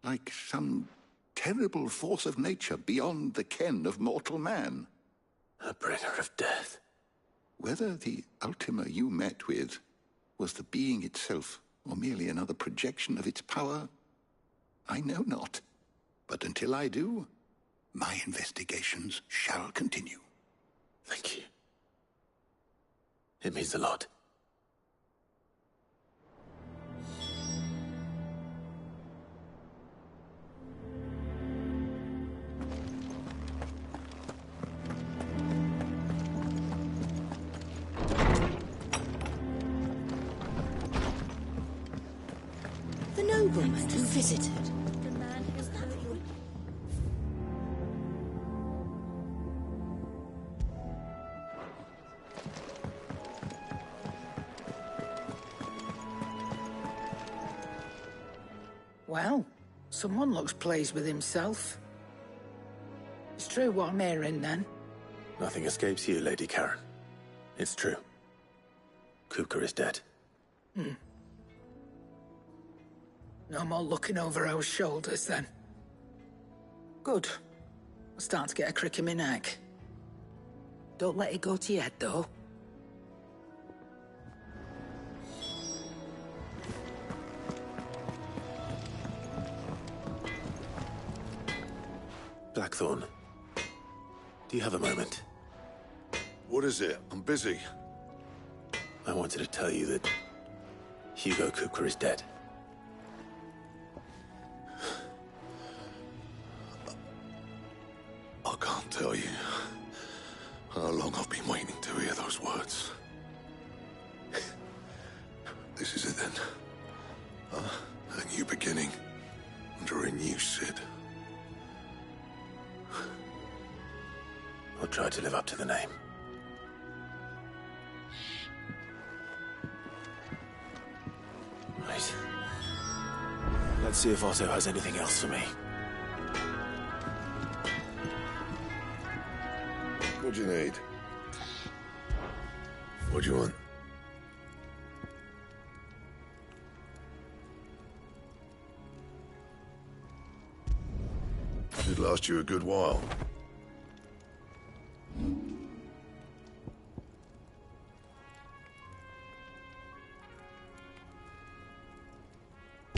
[SPEAKER 8] like some terrible force of nature beyond the ken of mortal man.
[SPEAKER 2] A bringer of death.
[SPEAKER 8] Whether the Ultima you met with was the being itself, or merely another projection of its power, I know not. But until I do, my investigations shall continue.
[SPEAKER 2] Thank you. It means a lot.
[SPEAKER 5] nobleman who visited.
[SPEAKER 9] Well, someone looks pleased with himself. It's true what I'm hearing, then.
[SPEAKER 2] Nothing escapes you, Lady Karen. It's true. Kupka is dead.
[SPEAKER 9] No more looking over our shoulders, then. Good. I'm starting to get a crick in my neck. Don't let it go to your head, though.
[SPEAKER 2] Blackthorn, do you have a moment?
[SPEAKER 8] What is it? I'm busy.
[SPEAKER 2] I wanted to tell you that Hugo Kupka is dead.
[SPEAKER 8] I can't tell you how long I've been waiting to hear those words. This is it then. A new beginning under a new Sid.
[SPEAKER 2] I'll try to live up to the name. Right. Let's see if Otto has anything else for me.
[SPEAKER 8] What do you need? What do you want? Should last you a good while.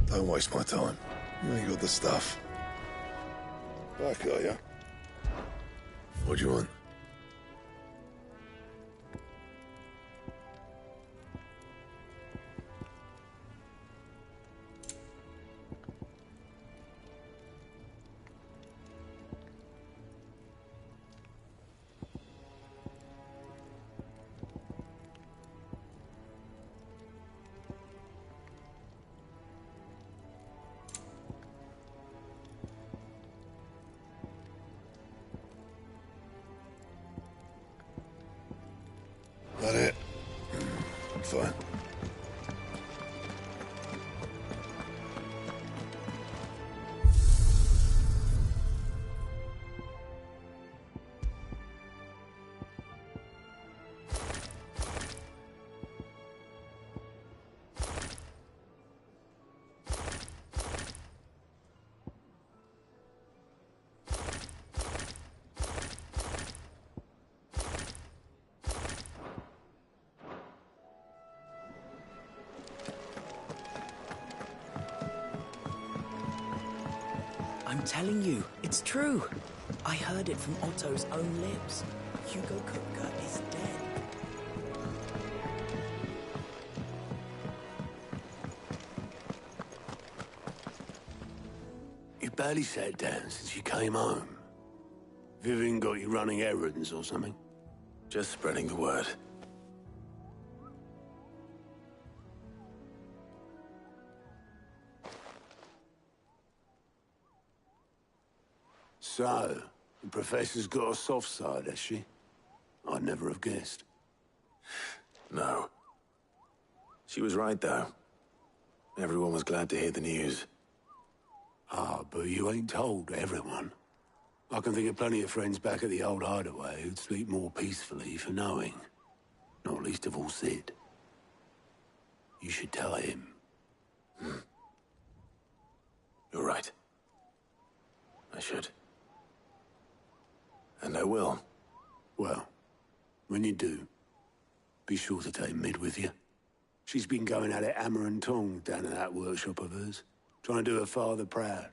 [SPEAKER 8] Don't waste my time. You ain't got the stuff. Back, are ya? What do you want? That it? Fine.
[SPEAKER 6] I'm telling you, it's true. I heard it from Otto's own lips. Hugo Kupka is dead.
[SPEAKER 12] You barely sat down since you came home. Vivian got you running errands or something?
[SPEAKER 2] Just spreading the word.
[SPEAKER 12] So, the Professor's got a soft side, has she? I'd never have guessed.
[SPEAKER 2] No. She was right, though. Everyone was glad to hear the news.
[SPEAKER 12] Ah, but you ain't told everyone. I can think of plenty of friends back at the old hideaway who'd sleep more peacefully for knowing. Not least of all Sid. You should tell him.
[SPEAKER 2] You're right. I should. And I will.
[SPEAKER 12] Well, when you do, be sure to take Mid with you. She's been going at it hammer and tongs down in that workshop of hers, trying to do her father proud.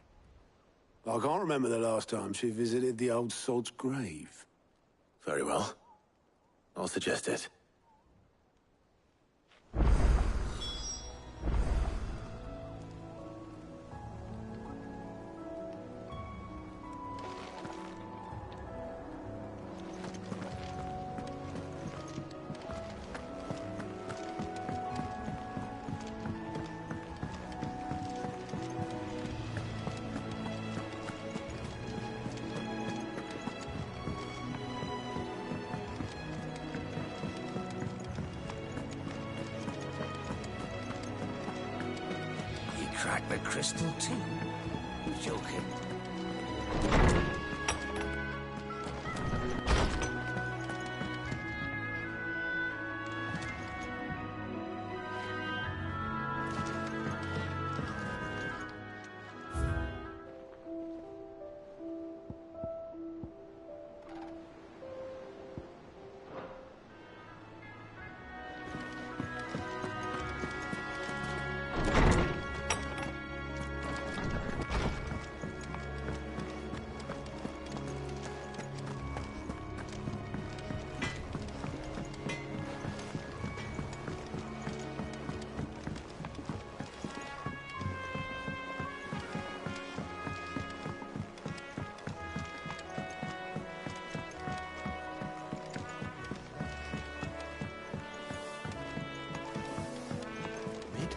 [SPEAKER 12] I can't remember the last time she visited the old sod's grave.
[SPEAKER 2] Very well. I'll suggest it.
[SPEAKER 4] crack the crystal too? You joking?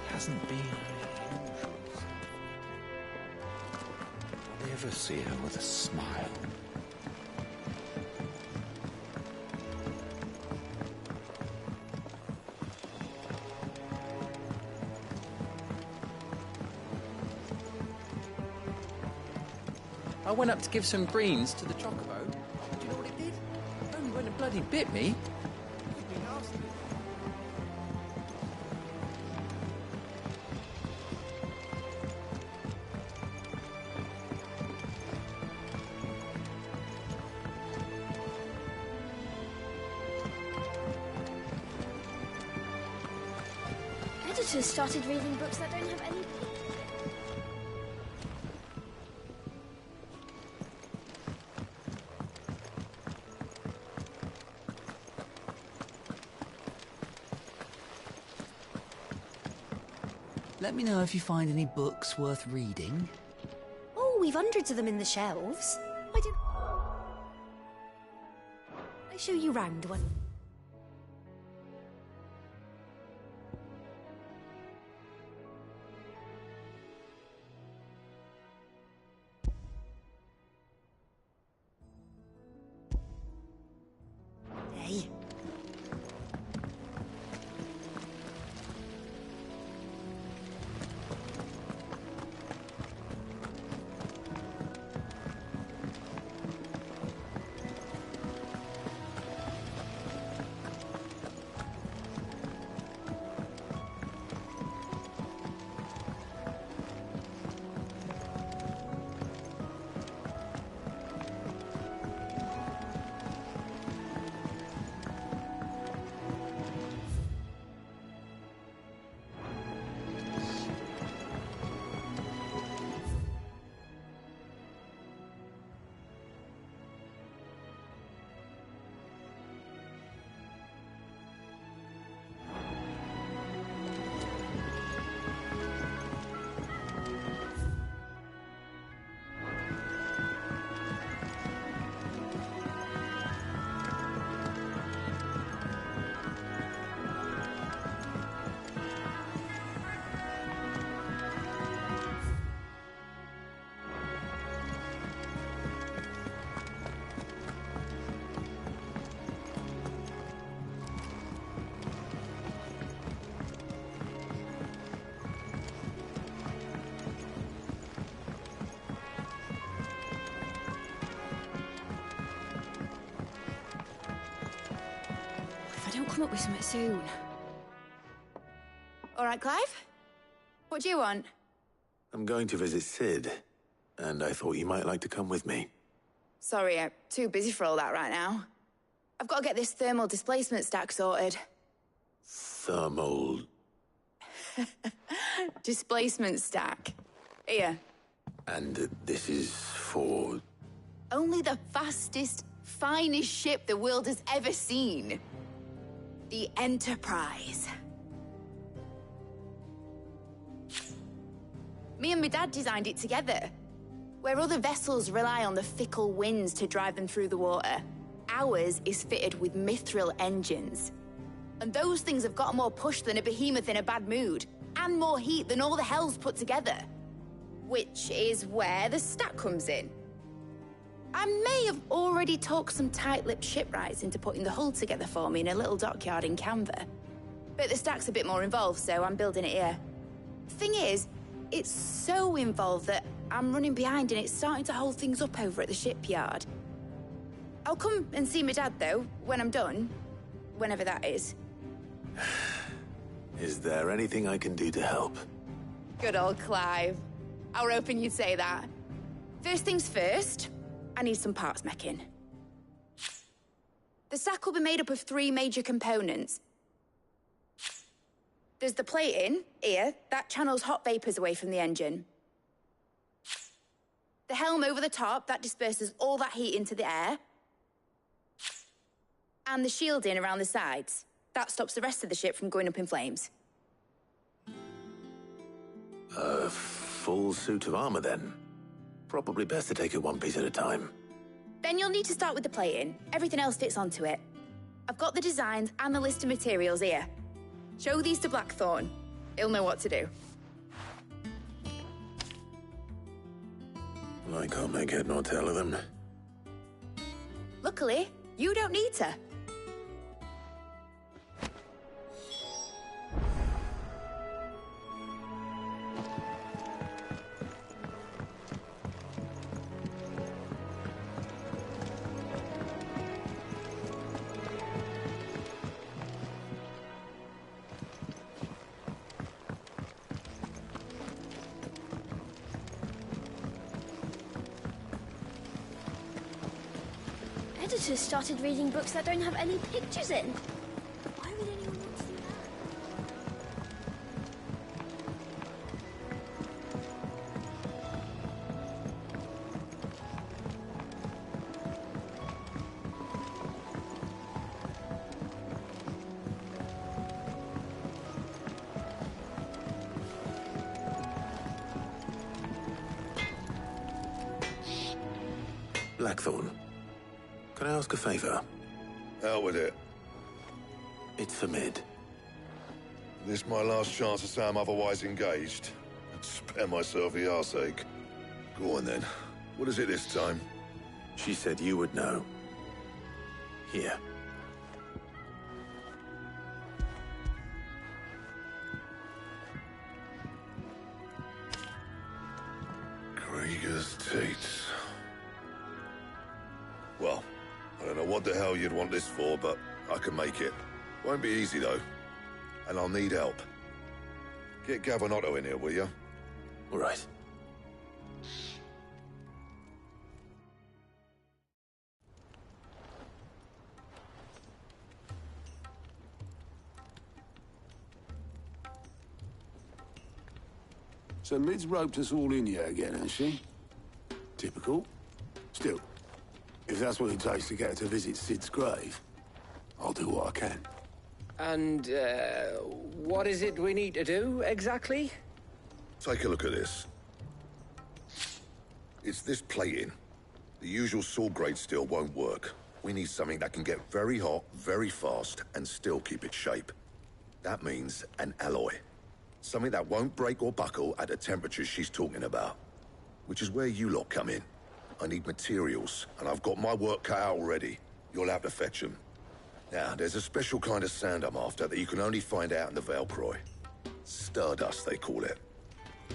[SPEAKER 4] Hasn't been her usual. I never see her with a smile.
[SPEAKER 13] I went up to give some greens to the chocobo. Do you know what it did? It only went and bloody bit me.
[SPEAKER 1] Editors started reading books that don't have any pages.
[SPEAKER 23] Let me know if you find any books worth reading.
[SPEAKER 1] Oh, we've hundreds of them in the shelves. I show you round one. Hey. Don't come up with something soon.
[SPEAKER 24] All right, Clive? What do you want?
[SPEAKER 2] I'm going to visit Sid, and I thought you might like to come with me.
[SPEAKER 24] Sorry, I'm too busy for all that right now. I've got to get this thermal displacement stack sorted.
[SPEAKER 2] Thermal...
[SPEAKER 24] Displacement stack. Here.
[SPEAKER 2] And this is for...
[SPEAKER 24] Only the fastest, finest ship the world has ever seen. The Enterprise. Me and my dad designed it together. Where other vessels rely on the fickle winds to drive them through the water, ours is fitted with mithril engines. And those things have got more push than a behemoth in a bad mood, and more heat than all the hells put together. Which is where the stack comes in. I may have already talked some tight-lipped shipwrights into putting the hull together for me in a little dockyard in Canva. But the stack's a bit more involved, so I'm building it here. Thing is, It's so involved that I'm running behind and it's starting to hold things up over at the shipyard. I'll come and see my dad, though, when I'm done. Whenever that is.
[SPEAKER 2] Is there anything I can do to help?
[SPEAKER 24] Good old Clive. I were hoping you'd say that. First things first, I need some parts making. The sack will be made up of 3 major components. There's the plating, here, that channels hot vapors away from the engine. The helm over the top, that disperses all that heat into the air. And the shielding around the sides. That stops the rest of the ship from going up in flames.
[SPEAKER 2] A full suit of armor, then. Probably best to take it one piece at a time.
[SPEAKER 24] Then you'll need to start with the plating. Everything else fits onto it. I've got the designs and the list of materials here. Show these to Blackthorn. He'll know what to do.
[SPEAKER 2] Well, I can't make head nor tail of them.
[SPEAKER 24] Luckily, you don't need to.
[SPEAKER 1] Editors started reading books that don't have any pictures in. Why would anyone want to do
[SPEAKER 2] that? Blackthorn. Can I ask a favor?
[SPEAKER 8] Out with it.
[SPEAKER 2] It's for Mid.
[SPEAKER 8] This my last chance to say I'm otherwise engaged. Spare myself the arseache. Go on then. What is it this time?
[SPEAKER 2] She said you would know. Here.
[SPEAKER 8] Krieger's Tates. Well, I don't know what the hell you'd want this for, but I can make it. Won't be easy, though. And I'll need help. Get Gavin-Otto in here, will you?
[SPEAKER 2] All right.
[SPEAKER 12] So Mid's roped us all in here again, has she? Typical. Still, if that's what it takes to get her to visit Sid's grave, I'll do what I can.
[SPEAKER 10] And, what is it we need to do, exactly?
[SPEAKER 8] Take a look at this. It's this plating. The usual sword-grade steel won't work. We need something that can get very hot, very fast, and still keep its shape. That means an alloy. Something that won't break or buckle at the temperatures she's talking about. Which is where you lot come in. I need materials, and I've got my work cut out already. You'll have to fetch them. Now, there's a special kind of sand I'm after that you can only find out in the Valcroy. Stardust, they call it.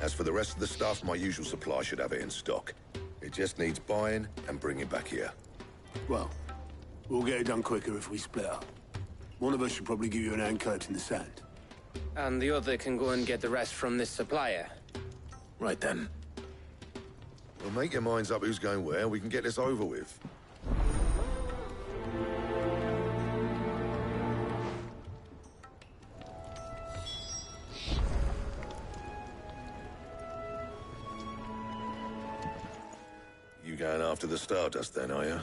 [SPEAKER 8] As for the rest of the stuff, my usual supply should have it in stock. It just needs buying and bringing back here.
[SPEAKER 12] Well, we'll get it done quicker if we split up. One of us should probably give you an hand coat in the sand.
[SPEAKER 10] And the other can go and get the rest from this supplier.
[SPEAKER 2] Right then.
[SPEAKER 8] Well, make your minds up who's going where, we can get this over with. You going after the Stardust then, are you?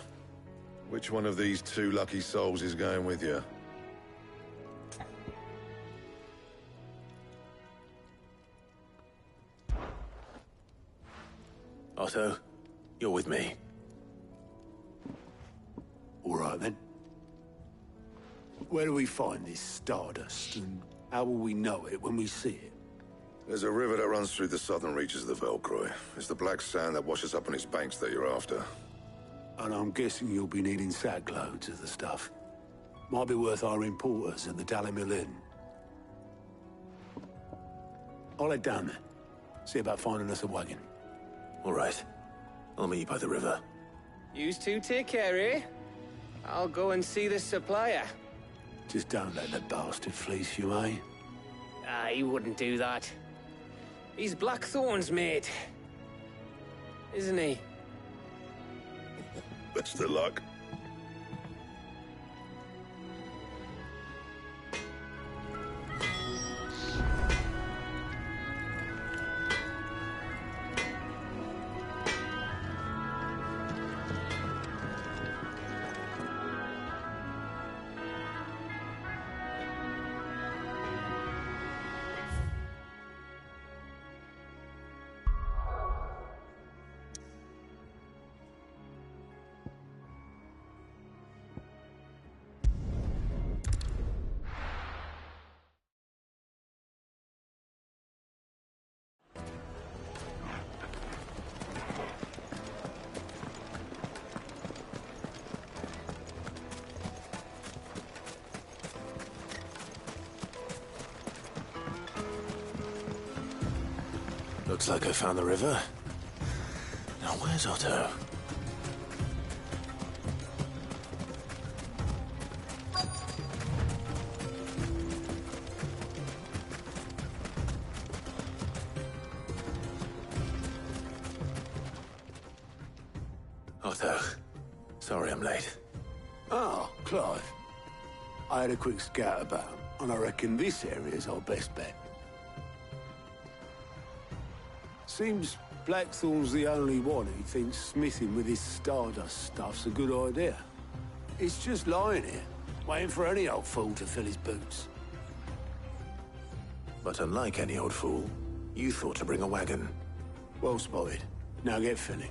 [SPEAKER 8] Which one of these 2 lucky souls is going with you?
[SPEAKER 2] Otto, you're with me.
[SPEAKER 12] All right, then. Where do we find this Stardust, and how will we know it when we see it?
[SPEAKER 8] There's a river that runs through the southern reaches of the Valcroy. It's the black sand that washes up on its banks that you're after.
[SPEAKER 12] And I'm guessing you'll be needing sack loads of the stuff. Might be worth our importers at the Dhalmekian. I'll head down there. See about finding us a wagon.
[SPEAKER 2] All right. I'll meet you by the river.
[SPEAKER 10] Yous two take care, eh? I'll go and see the supplier.
[SPEAKER 12] Just don't let the bastard fleece you, eh?
[SPEAKER 10] He wouldn't do that. He's Blackthorn's mate. Isn't he?
[SPEAKER 8] Best of luck.
[SPEAKER 2] Looks like I found the river. Now where's Otto? Otto, sorry I'm late.
[SPEAKER 12] Oh, Clive. I had a quick scout about, and I reckon this area's our best bet. Seems Blackthorn's the only one who thinks smithing with his stardust stuff's a good idea. It's just lying here, waiting for any old fool to fill his boots.
[SPEAKER 2] But unlike any old fool, you thought to bring a wagon.
[SPEAKER 12] Well spotted. Now get filling.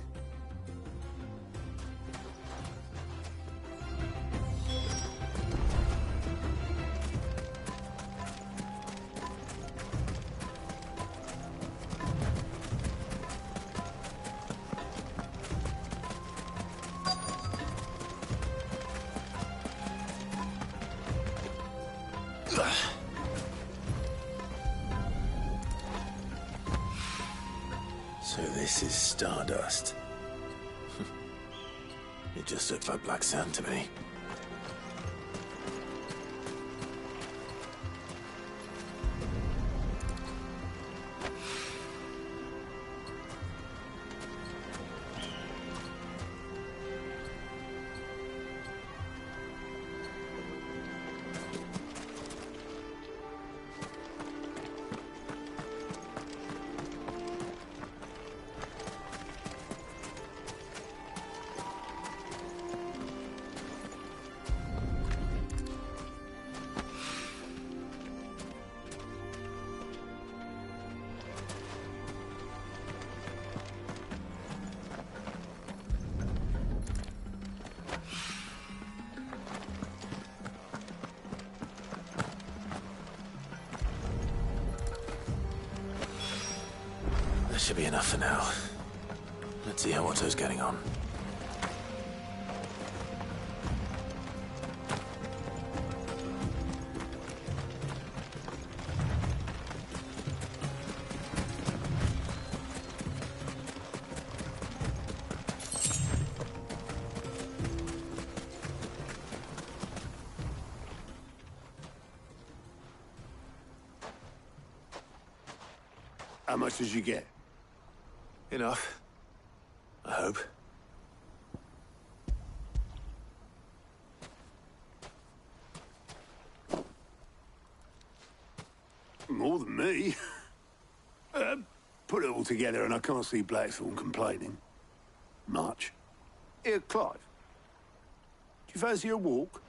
[SPEAKER 2] So this is stardust. It just looks like black sand to me. That should be enough for now. Let's see how Otto's getting on.
[SPEAKER 12] How much did you get?
[SPEAKER 2] Enough. I hope.
[SPEAKER 12] More than me. Put it all together and I can't see Blackthorn complaining. Much. Here, Clive. Do you fancy a walk?